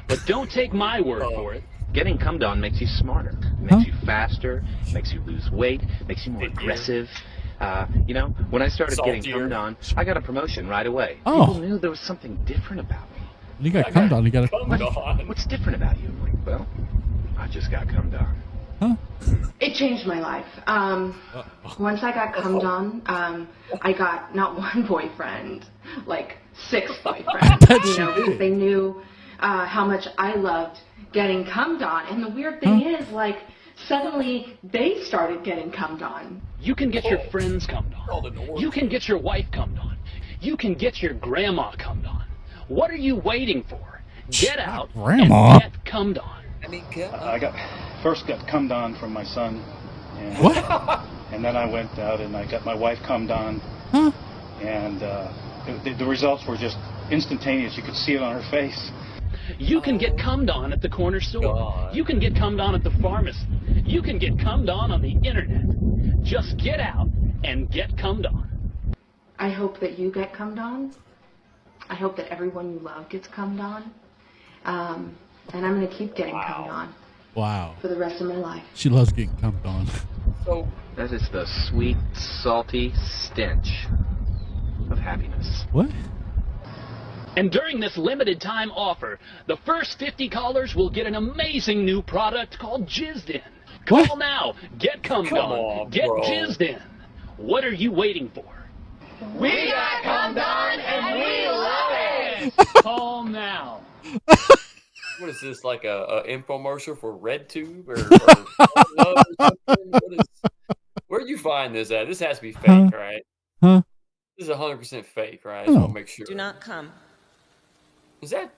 Speaker 8: But don't take my word for it.
Speaker 9: Getting Cumdon makes you smarter, makes you faster, makes you lose weight, makes you more aggressive. You know, when I started getting Cumdon, I got a promotion right away.
Speaker 3: Oh.
Speaker 9: People knew there was something different about me.
Speaker 3: You got Cumdon. You got
Speaker 9: What's different about you? I'm like, well, I just got Cumdon.
Speaker 3: Huh?
Speaker 10: It changed my life. Once I got Cumdon, I got not one boyfriend, like 6 boyfriends. You know, because they knew how much I loved getting Cumdon. And the weird thing is, like, suddenly they started getting Cumdon.
Speaker 8: You can get your friends Cumdon. You can get your wife Cumdon. You can get your grandma Cumdon. What are you waiting for? Get out
Speaker 3: Grandma.
Speaker 8: and get Cumdon.
Speaker 4: I mean,
Speaker 11: I first got Cumdon from my son. And,
Speaker 3: What?
Speaker 11: And then I went out and I got my wife Cumdon.
Speaker 3: Huh?
Speaker 11: And the results were just instantaneous. You could see it on her face.
Speaker 8: You can get Cumdon at the corner store. You can get Cumdon at the pharmacy. You can get Cumdon on the internet. Just get out and get Cumdon.
Speaker 10: I hope that you get Cumdon. I hope that everyone you love gets Cumdon. And I'm going to keep getting Cumdon
Speaker 3: Wow.
Speaker 10: for the rest of my life.
Speaker 3: She loves getting Cumdon.
Speaker 4: So
Speaker 9: That is the sweet, salty stench of happiness.
Speaker 3: What?
Speaker 8: And during this limited time offer, the first 50 callers will get an amazing new product called Jizzed In. Call
Speaker 3: What?
Speaker 8: now. Get Cumdon.
Speaker 4: Come on,
Speaker 8: Get
Speaker 4: bro.
Speaker 8: Jizzed In. What are you waiting for?
Speaker 6: We got Cumdon and we love it.
Speaker 8: Call now.
Speaker 4: what is this, like a infomercial for RedTube or something? Where'd you find this at? This has to be fake, right?
Speaker 3: Huh?
Speaker 4: This is 100% fake, right? I just want to make sure.
Speaker 12: Do not come.
Speaker 4: Is that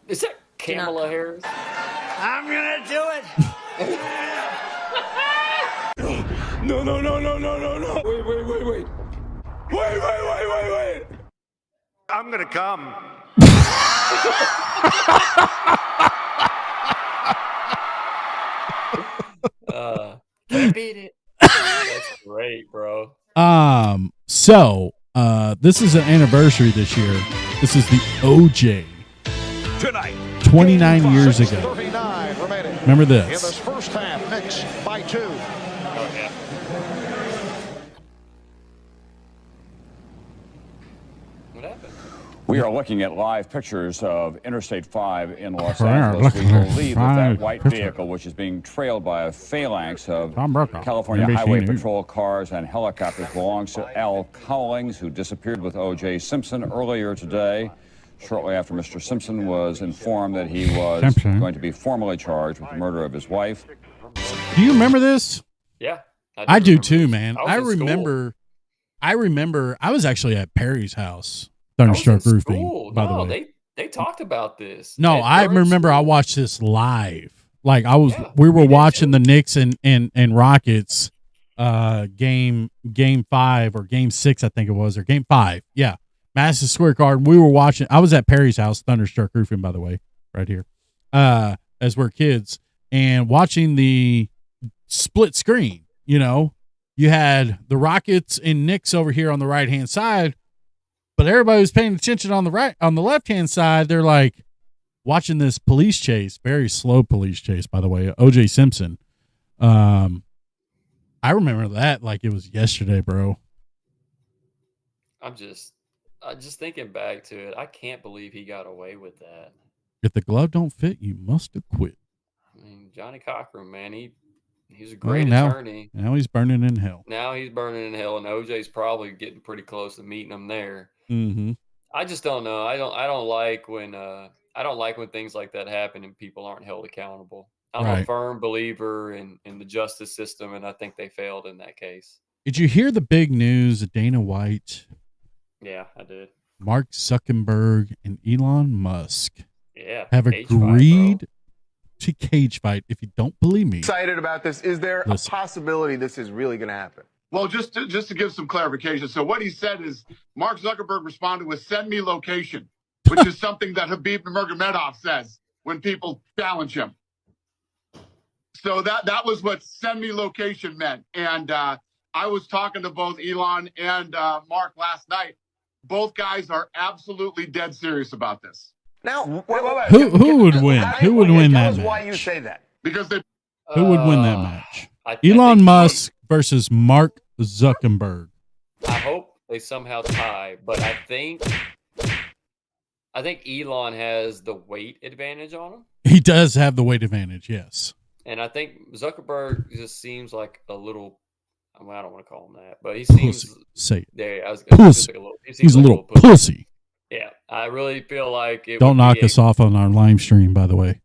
Speaker 4: Kamala Harris?
Speaker 6: I'm gonna do it.
Speaker 7: No. Wait. I'm gonna come.
Speaker 4: Can't beat it. That's great, bro.
Speaker 3: So this is an anniversary this year. This is the OJ.
Speaker 7: Tonight,
Speaker 3: 29 years ago.
Speaker 7: 39 remaining.
Speaker 3: Remember
Speaker 7: In
Speaker 3: this?
Speaker 7: this first half, Knicks by 2.
Speaker 4: Oh, yeah. What happened?
Speaker 13: We are looking at live pictures of Interstate 5 in Los
Speaker 3: We are
Speaker 13: Angeles. We
Speaker 3: looking at
Speaker 13: believe that
Speaker 3: live
Speaker 13: white
Speaker 3: pictures.
Speaker 13: vehicle, which is being trailed by a phalanx of
Speaker 3: Tom Brokaw,
Speaker 13: California
Speaker 3: NBC
Speaker 13: Highway
Speaker 3: News.
Speaker 13: Patrol cars and helicopters, belongs to Al Cowlings, who disappeared with O.J. Simpson earlier today, shortly after Mr. Simpson was informed that he was going to be formally charged with the murder of his wife.
Speaker 3: Do you remember this?
Speaker 4: Yeah.
Speaker 3: I do
Speaker 4: remember
Speaker 3: too,
Speaker 4: this.
Speaker 3: man.
Speaker 4: was
Speaker 3: I
Speaker 4: in school.
Speaker 3: remember I was actually at Perry's house.
Speaker 4: I was in
Speaker 3: Thunderstruck Roofing,
Speaker 4: school.
Speaker 3: by the
Speaker 4: No,
Speaker 3: way.
Speaker 4: they talked about this.
Speaker 3: No,
Speaker 4: at
Speaker 3: I
Speaker 4: Burns
Speaker 3: remember I
Speaker 4: School.
Speaker 3: watched this live. Like we
Speaker 4: we
Speaker 3: were
Speaker 4: did
Speaker 3: watching
Speaker 4: too.
Speaker 3: the Knicks and Rockets game 5 or game 6, I think it was, or game 5. Yeah. Madison Square Garden. We were watching. I was at Perry's house, Thunderstruck Roofing, by the way, right here. As we're kids and watching the split screen, you know, you had the Rockets and Knicks over here on the right-hand side, but everybody was paying attention on the left-hand side. They're like watching this police chase, very slow police chase, by the way, O.J. Simpson. I remember that like it was yesterday, bro.
Speaker 4: I'm just thinking back to it. I can't believe he got away with that.
Speaker 3: If the glove don't fit, you must have quit.
Speaker 4: I mean, Johnny Cochran, man, he's a great
Speaker 3: now,
Speaker 4: attorney.
Speaker 3: Now he's burning in hell.
Speaker 4: Now he's burning in hell, and OJ's probably getting pretty close to meeting him there.
Speaker 3: Mm-hmm.
Speaker 4: I just don't know. I don't like when things like that happen and people aren't held accountable. I'm a firm believer in the justice system, and I think they failed in that case.
Speaker 3: Did you hear the big news of Dana White?
Speaker 4: Yeah, I did.
Speaker 3: Mark Zuckerberg and Elon Musk have
Speaker 4: cage
Speaker 3: agreed to cage fight. If you don't believe me,
Speaker 12: Excited about this. Is there a possibility this is really going to happen?
Speaker 14: Well, just to give some clarification. So what he said is Mark Zuckerberg responded with "send me location," which is something that Habib Nurmagomedov says when people challenge him. So that was what "send me location" meant. And I was talking to both Elon and Mark last night. Both guys are absolutely dead serious about this.
Speaker 12: Now,
Speaker 3: who would win? Who would win that match?
Speaker 12: Why you say that?
Speaker 14: Because they.
Speaker 3: Who would win that match? Elon Musk versus Mark Zuckerberg.
Speaker 4: I hope they somehow tie, but I think Elon has the weight advantage on him.
Speaker 3: He does have the weight advantage, yes.
Speaker 4: And I think Zuckerberg just seems like a little. I don't want to call him that, but he seems.
Speaker 3: Pussy. Say it.
Speaker 4: Yeah,
Speaker 3: pussy. He's a little pussy.
Speaker 4: Yeah, I really feel like it.
Speaker 3: Don't knock us off on our live stream, by the way.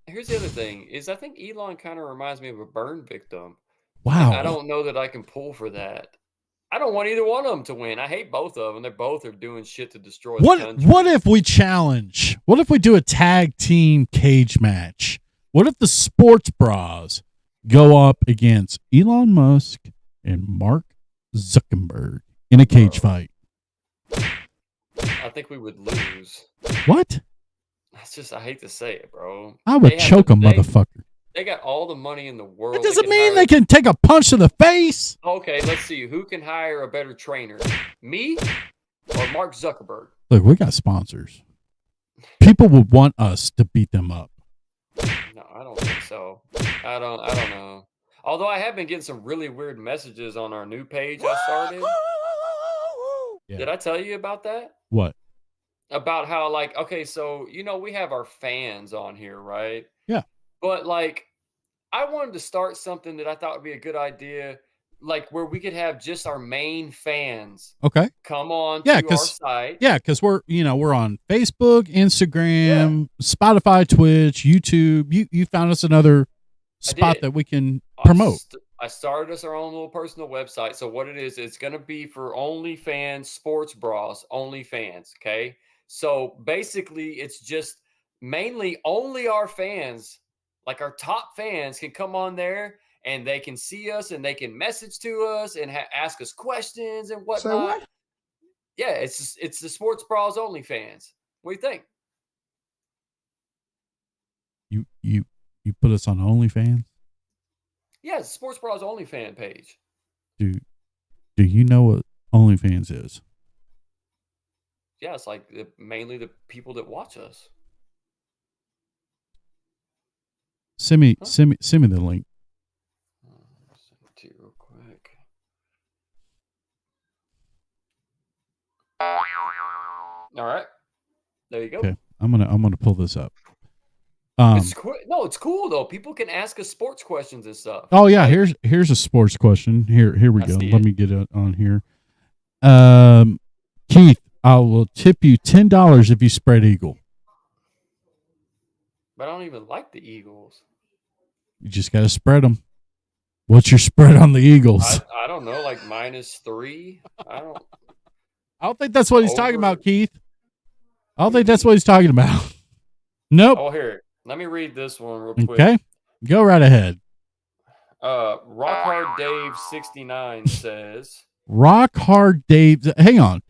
Speaker 4: Here's the other thing: is I think Elon kind of reminds me of a burn victim.
Speaker 3: Wow.
Speaker 4: I don't know that I can pull for that. I don't want either one of them to win. I hate both of them. They both are doing shit to destroy the country.
Speaker 3: What if we challenge? What if we do a tag team cage match? What if the sports bras go up against Elon Musk and Mark Zuckerberg in a cage fight?
Speaker 4: I think we would lose.
Speaker 3: What?
Speaker 4: That's just, I hate to say it, bro.
Speaker 3: I would choke a motherfucker.
Speaker 4: They got all the money in the world.
Speaker 3: That doesn't mean they can take a punch to the face.
Speaker 4: Okay, let's see. Who can hire a better trainer? Me or Mark Zuckerberg?
Speaker 3: Look, we got sponsors. People would want us to beat them up.
Speaker 4: No, I don't think so. I don't know. Although I have been getting some really weird messages on our new page I started. Yeah. Did I tell you about that?
Speaker 3: What?
Speaker 4: About how, like, okay, so, we have our fans on here, right?
Speaker 3: Yeah.
Speaker 4: But, like, I wanted to start something that I thought would be a good idea, like, where we could have just our main fans come on to our site.
Speaker 3: Yeah, because we're on Facebook, Instagram, Spotify, Twitch, YouTube. You found us another spot that we can promote.
Speaker 4: I started us our own little personal website. So what it is, it's going to be for OnlyFans sports bras, OnlyFans, okay? So basically, it's just mainly only our fans, like our top fans, can come on there and they can see us and they can message to us and ask us questions and whatnot.
Speaker 12: So what?
Speaker 4: Yeah, it's the sports bras OnlyFans. What do you think?
Speaker 3: You put us on OnlyFans?
Speaker 4: Yeah, it's Sports Bras OnlyFans page.
Speaker 3: Do you know what OnlyFans is?
Speaker 4: Yeah, it's like mainly the people that watch us.
Speaker 3: Send me the link.
Speaker 4: Send it to you real quick. All right, there you go.
Speaker 3: Okay, I'm gonna pull this up.
Speaker 4: It's cool though. People can ask us sports questions and stuff.
Speaker 3: Oh yeah, here's a sports question. Here we go. Let me get it on here. Keith, I will tip you $10 if you spread eagle.
Speaker 4: But I don't even like the Eagles.
Speaker 3: You just got to spread them. What's your spread on the Eagles?
Speaker 4: I don't know, like -3. I
Speaker 3: don't think that's what he's talking about, Keith. I don't think that's what he's talking about. Nope.
Speaker 4: Oh, here. Let me read this one real quick.
Speaker 3: Okay. Go right ahead.
Speaker 4: Rock Hard Dave 69 says.
Speaker 3: Rock Hard Dave. Hang on.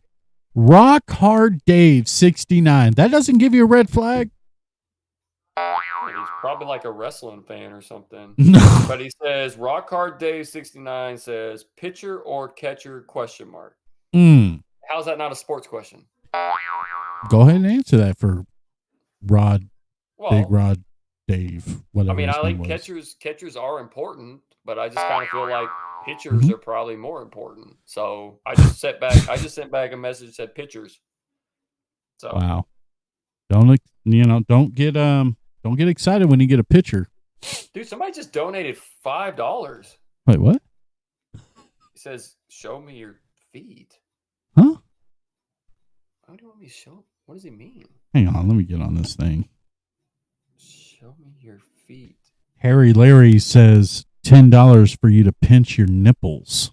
Speaker 3: Rock Hard Dave 69. That doesn't give you a red flag?
Speaker 4: He's probably like a wrestling fan or something.
Speaker 3: No.
Speaker 4: But he says, Rock Hard Dave 69 says, pitcher or catcher, ? How's that not a sports question?
Speaker 3: Go ahead and answer that for Rod. Big Rod Dave. Whatever.
Speaker 4: I mean, I like catchers. Catchers are important, but I just kind of feel like pitchers are probably more important. So I just sent back a message that said pitchers. So
Speaker 3: wow. Don't get excited when you get a pitcher.
Speaker 4: Dude, somebody just donated $5.
Speaker 3: Wait, what?
Speaker 4: He says, "Show me your feet."
Speaker 3: Huh?
Speaker 4: Why do you want me to show? What does he mean?
Speaker 3: Hang on, let me get on this thing.
Speaker 4: Show me your feet.
Speaker 3: Harry Larry says $10 for you to pinch your nipples.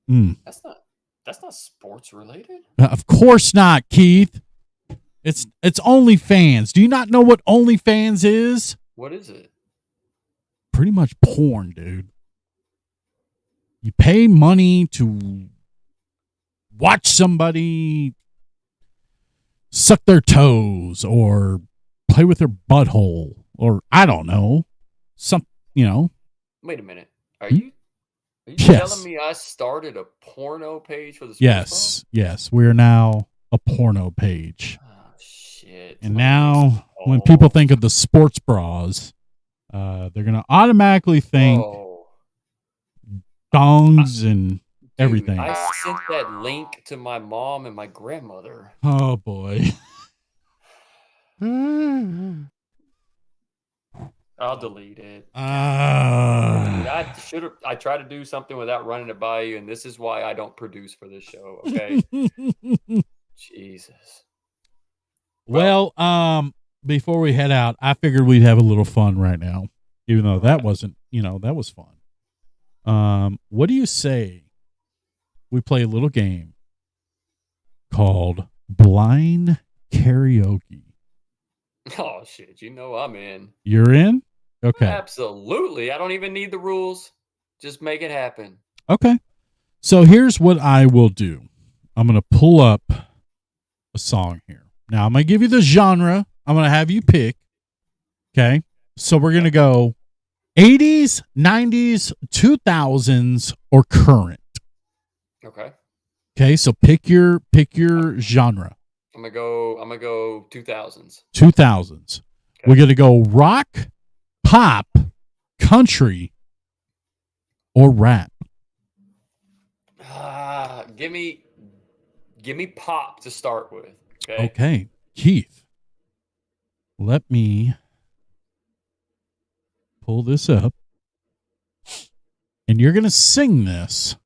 Speaker 4: That's not sports related.
Speaker 3: Of course not, Keith. It's OnlyFans. Do you not know what OnlyFans is?
Speaker 4: What is it?
Speaker 3: Pretty much porn, dude. You pay money to watch somebody suck their toes or play with their butthole or I don't know.
Speaker 4: Wait a minute. Are you
Speaker 3: Yes.
Speaker 4: telling me I started a porno page for the sports
Speaker 3: Yes. We are now a porno page.
Speaker 4: Oh, shit.
Speaker 3: And now when people think of the sports bras, they're going to automatically think dongs and everything.
Speaker 4: I sent that link to my mom and my grandmother.
Speaker 3: Oh, boy.
Speaker 4: I'll delete it. I tried to do something without running it by you, and this is why I don't produce for this show, okay? Jesus.
Speaker 3: Well, before we head out, I figured we'd have a little fun right now, even though that wasn't, that was fun. What do you say we play a little game called Blind Karaoke?
Speaker 4: Oh, shit. I'm in.
Speaker 3: You're in? Okay.
Speaker 4: Absolutely. I don't even need the rules. Just make it happen.
Speaker 3: Okay. So here's what I will do. I'm going to pull up a song here. Now, I'm going to give you the genre. I'm going to have you pick. Okay. So we're going to go 80s, 90s, 2000s, or current.
Speaker 4: Okay.
Speaker 3: Okay. So pick your genre.
Speaker 4: I'm gonna go 2000s.
Speaker 3: 2000s. Okay. We're going to go rock, pop, country, or rap.
Speaker 4: Give me pop to start with.
Speaker 3: Okay. Keith, let me pull this up. And you're going to sing this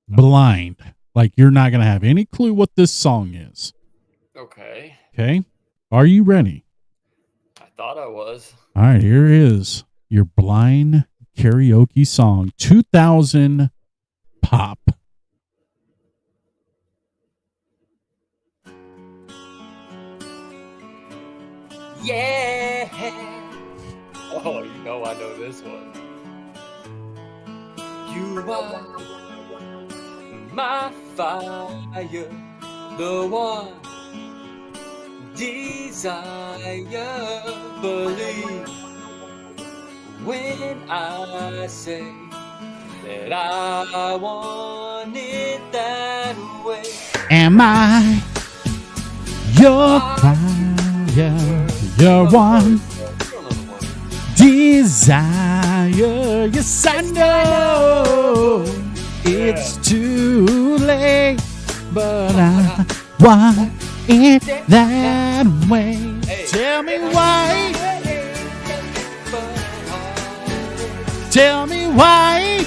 Speaker 3: blind. Like you're not going to have any clue what this song is.
Speaker 4: Okay.
Speaker 3: Okay. Are you ready?
Speaker 4: I thought I was.
Speaker 3: All right. Here is your blind karaoke song, 2000 pop.
Speaker 4: Yeah. Oh, I know this one. You are my fire, the one desire. Believe when I say that I want it that way.
Speaker 3: Am I your fire, your one desire? Yes, I know it's too late, but I want it that way. Tell me why. Tell me why.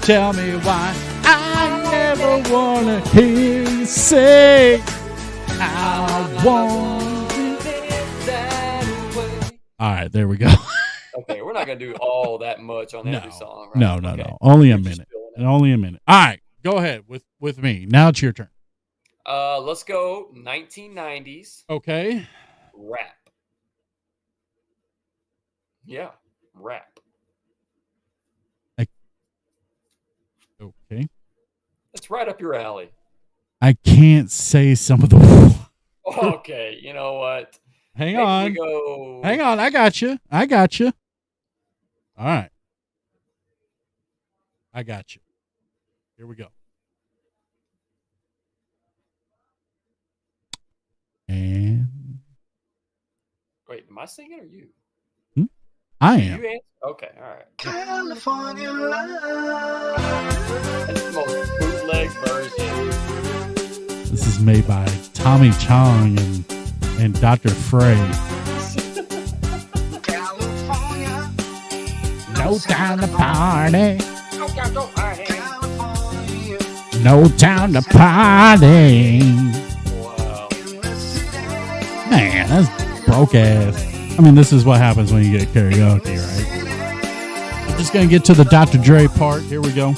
Speaker 3: Tell me why. I never wanna hear you say I want it that way. All right, there we go.
Speaker 4: Okay, we're not gonna do all that much on every song. Right?
Speaker 3: No. Only a minute. Only a minute. All right, go ahead with me. Now it's your turn.
Speaker 4: Let's go 1990s.
Speaker 3: Okay.
Speaker 4: Rap. Yeah, rap.
Speaker 3: Okay.
Speaker 4: It's right up your alley.
Speaker 3: I can't say some of the.
Speaker 4: Okay, you know what?
Speaker 3: Hang on. Hang on. I got you. All right. I got you. Here we go. And
Speaker 4: wait, am I singing or you?
Speaker 3: I am.
Speaker 4: You answer? Okay, all right.
Speaker 15: California love.
Speaker 4: That's the most bootleg version.
Speaker 3: made by Tommy Chong and Dr. Frey. No time to party. No time to party.
Speaker 4: Wow.
Speaker 3: Man, that's broke ass. I mean, this is what happens when you get karaoke, right? I'm just going to get to the Dr. Dre part. Here we go.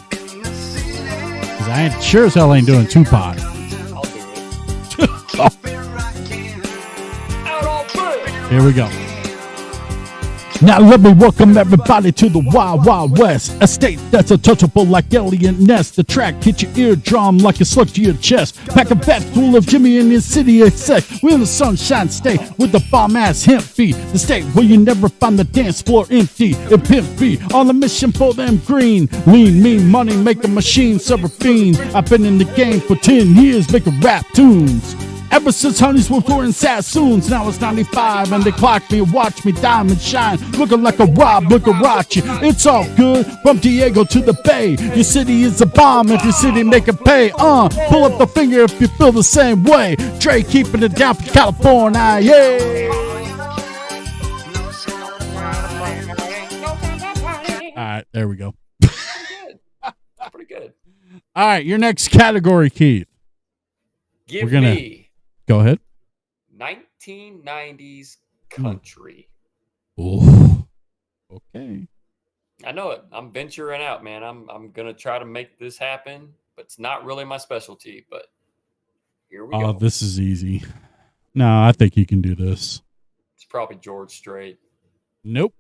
Speaker 3: Because I ain't sure as hell ain't doing Tupac.
Speaker 4: I'll do it.
Speaker 3: Here we go. Now let me welcome everybody to the Wild Wild West, a state that's untouchable like Elliot Ness. The track hits your eardrum like a slug to your chest. Pack a vat full of Jimmy in your city exec. We're in the Sunshine State with the bomb ass hemp beat. The state where you never find the dance floor empty. And pimp beat on a mission for them green. Lean, mean money, make a machine, serve a fiend. I've been in the game for 10 years making rap tunes. Ever since honeys were in Sassoons, now it's 95 and they clock me and watch me diamond shine, looking like a Rob Liberace. It's all good from Diego to the Bay. Your city is a bomb if your city make it pay. Pull up the finger if you feel the same way. Dre keeping it down for California, yeah. All right, there we go.
Speaker 4: Pretty good.
Speaker 3: All right, your next category, Keith.
Speaker 4: Give me.
Speaker 3: Go ahead.
Speaker 4: 1990s country.
Speaker 3: Oh, okay.
Speaker 4: I know it. I'm venturing out, man. I'm gonna try to make this happen, but it's not really my specialty. But here we go.
Speaker 3: Oh, this is easy. No, I think you can do this.
Speaker 4: It's probably George Strait.
Speaker 3: Nope.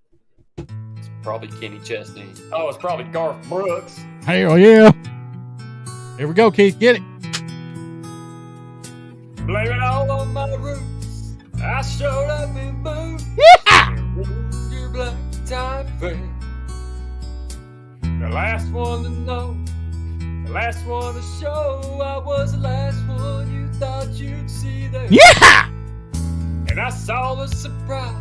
Speaker 4: It's probably Kenny Chesney. Oh, it's probably Garth Brooks.
Speaker 3: Hell yeah. Here we go, Keith. Get it.
Speaker 4: Blame it all on my roots. I showed up in boots. Yeah! Your black tie fair. The last one to know. The last one to show. I was the last one you thought you'd see there.
Speaker 3: Yeah!
Speaker 4: And I saw the surprise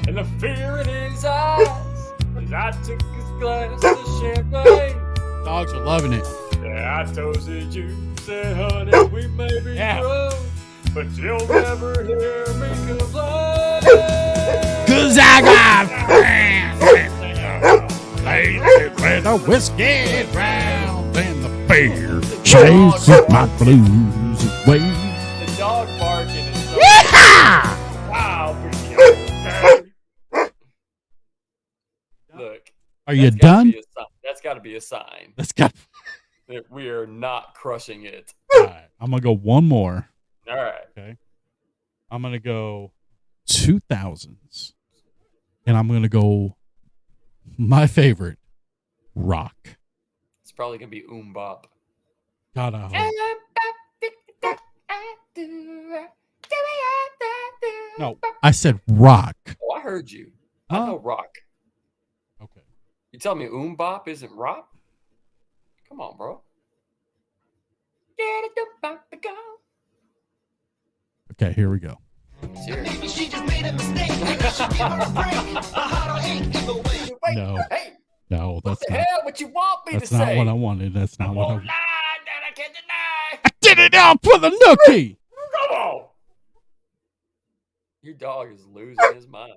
Speaker 4: and the fear in his eyes as I took his glass of champagne.
Speaker 3: Dogs are loving it.
Speaker 4: Yeah, I toasted you. Said, honey, we may be drunk, but you'll never hear me complain.
Speaker 3: 'Cause I got friends with a whiskey round and the beer chases my blues away.
Speaker 4: The dog barking is so wow. Look.
Speaker 3: Are you done?
Speaker 4: That's got to be a sign.
Speaker 3: That's got
Speaker 4: that we are not crushing it.
Speaker 3: All right, I'm gonna go one more.
Speaker 4: All right.
Speaker 3: Okay. I'm gonna go 2000s, and I'm gonna go my favorite rock.
Speaker 4: It's probably gonna be Bop.
Speaker 3: God, I hope. No, I said rock.
Speaker 4: Oh, I heard you. I know rock.
Speaker 3: Okay.
Speaker 4: You tell me Bop isn't rock? Come on, bro.
Speaker 3: Okay, here we go. No.
Speaker 4: Hey.
Speaker 3: No, that's
Speaker 4: what the
Speaker 3: not.
Speaker 4: hell? What you want me
Speaker 3: That's
Speaker 4: to
Speaker 3: not
Speaker 4: say?
Speaker 3: what I wanted. That's not what I wanted.
Speaker 4: That I can't deny.
Speaker 3: I did it now for the nookie.
Speaker 4: Come on. Your dog is losing his mind.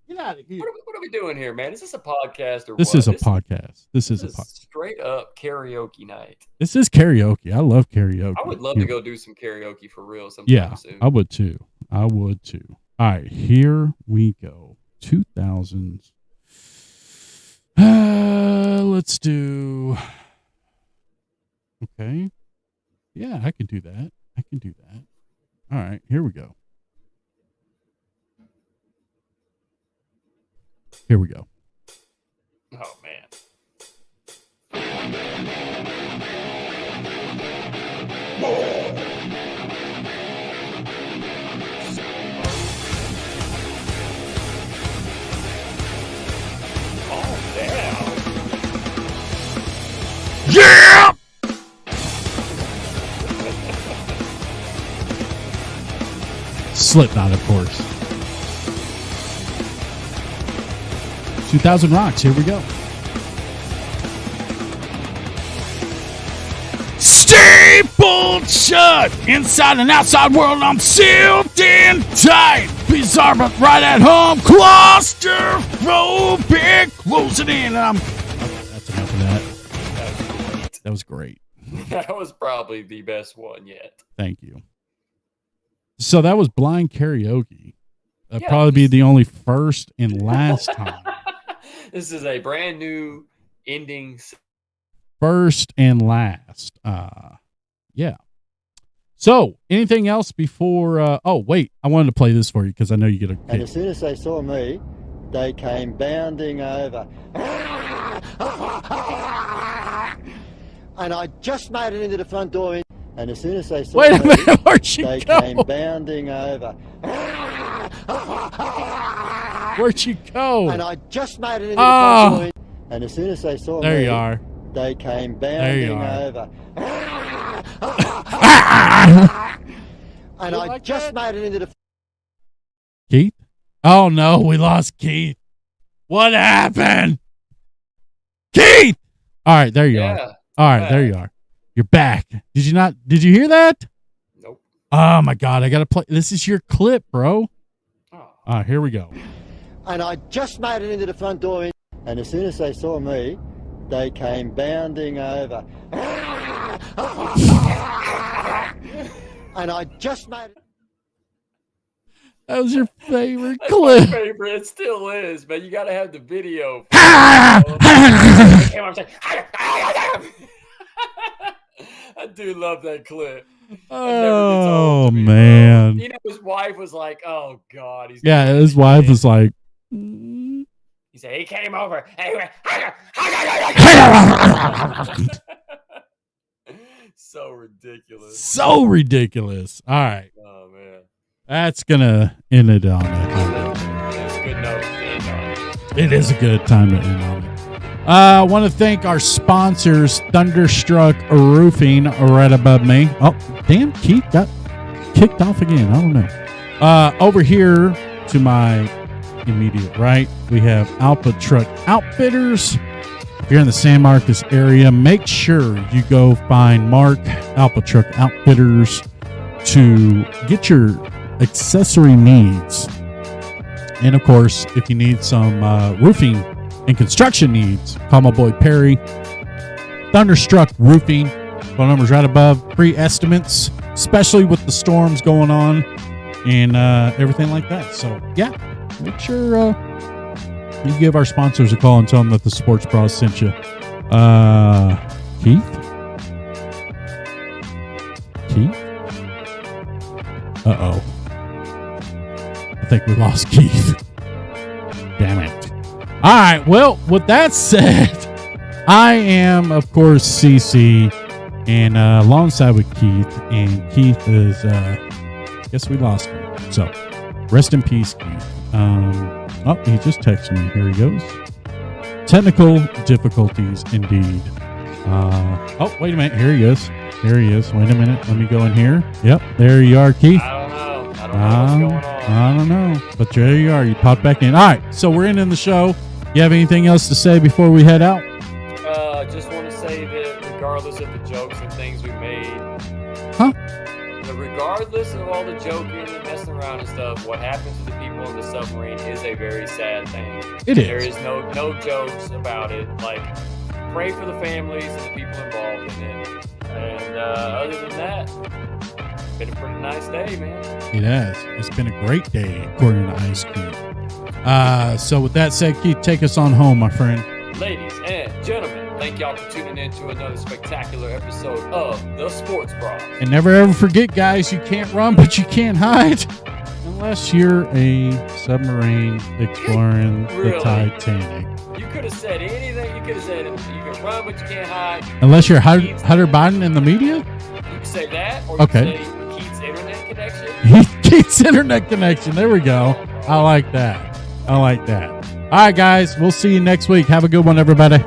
Speaker 3: Get out of here.
Speaker 4: What are we doing here, man? Is this a podcast or
Speaker 3: This
Speaker 4: what?
Speaker 3: is a podcast. This is a podcast.
Speaker 4: Straight up karaoke night.
Speaker 3: This is karaoke. I love karaoke.
Speaker 4: I would love to go do some karaoke for real sometime
Speaker 3: Yeah,
Speaker 4: soon.
Speaker 3: I would too. I would too. All right, here we go. 2000s. Let's do. Okay. Yeah, I can do that. I can do that. All right, here we go. Here we go.
Speaker 4: Oh, man. Oh, damn.
Speaker 3: Yeah! Slipknot, of course. 2000 Rocks, here we go. Still stapled shut. Inside and outside world, I'm sealed in tight. Bizarre, but right at home. Claustrophobic. Closing in. That's enough of that. That was great.
Speaker 4: That was probably the best one yet.
Speaker 3: Thank you. So that was blind karaoke. That'd probably be the only first and last time.
Speaker 4: This is a brand new ending.
Speaker 3: First and last. Yeah. So, anything else before... oh, wait. I wanted to play this for you because I know you get a kick.
Speaker 15: And as soon as they saw me, they came bounding over. And I just made it into the front door. And as soon as they saw me, they came bounding over.
Speaker 3: Where'd she go?
Speaker 15: And I just made it into the front door. And as soon as they saw me,
Speaker 3: there you are.
Speaker 15: They came bounding over. And I just made it into the...
Speaker 3: Keith? Oh, no. We lost Keith. What happened? Keith! All right. There you are. All right. There you are. You're back. Did you hear that?
Speaker 4: Nope.
Speaker 3: Oh, my God. I got to play. This is your clip, bro. Here we go.
Speaker 15: And I just made it into the front door. And as soon as they saw me, they came bounding over. And I just made it.
Speaker 3: That was your favorite
Speaker 4: That's
Speaker 3: clip.
Speaker 4: My favorite. It still is, but you got to have the video. I do love that clip.
Speaker 3: Oh, man.
Speaker 4: You know, his wife was like, oh, God.
Speaker 3: His wife was like...
Speaker 4: He said, he came over. So ridiculous.
Speaker 3: So ridiculous. All right.
Speaker 4: Oh, man.
Speaker 3: That's going to end it on it.
Speaker 4: It's a good note to end on.
Speaker 3: It is a good time to end on it. I want to thank our sponsors, Thunderstruck Roofing, right above me. Oh, damn, Keith got kicked off again. I don't know. Over here to my immediate right, we have Alpha Truck Outfitters. If you're in the San Marcos area, make sure you go find Mark, Alpha Truck Outfitters, to get your accessory needs. And of course, if you need some roofing and construction needs, call my boy Perry. Thunderstruck Roofing. Phone number's right above. Free estimates, especially with the storms going on and everything like that. So, yeah, make sure you give our sponsors a call and tell them that the Sports Bros sent you. Keith? Uh-oh. I think we lost Keith. Damn it. All right. Well, with that said, I am, of course, CC, and alongside with Keith. And Keith is, guess we lost him. So, rest in peace, Keith. Oh, he just texted me. Here he goes. Technical difficulties, indeed. Oh, wait a minute. Here he is. Wait a minute. Let me go in here. Yep. There you are, Keith.
Speaker 4: I don't know what's going on.
Speaker 3: I don't know. But there you are. You popped back in. All right. So we're ending the show. You have anything else to say before we head out?
Speaker 4: Just want to say that regardless of the jokes and things we made, regardless of all the joking and messing around and stuff, what happens to the people on the submarine is a very sad thing.
Speaker 3: It is.
Speaker 4: There is no jokes about it. Like, pray for the families and the people involved in it. And other than that, it's been a pretty nice day, man.
Speaker 3: It has. It's been a great day, according to Ice Cube. So with that said, Keith, take us on home, my friend.
Speaker 4: Ladies and gentlemen, thank y'all for tuning in to another spectacular episode of The Sports Bros.
Speaker 3: And never ever forget, guys, you can't run, but you can't hide. Unless you're a submarine exploring the Titanic.
Speaker 4: You could have said anything. You could have said you can run, but you can't hide.
Speaker 3: Unless you're Hunter Biden in the media?
Speaker 4: You can say that, or
Speaker 3: okay.
Speaker 4: You can say Keith's internet connection.
Speaker 3: Keith's internet connection. There we go. I like that. All right, guys. We'll see you next week. Have a good one, everybody.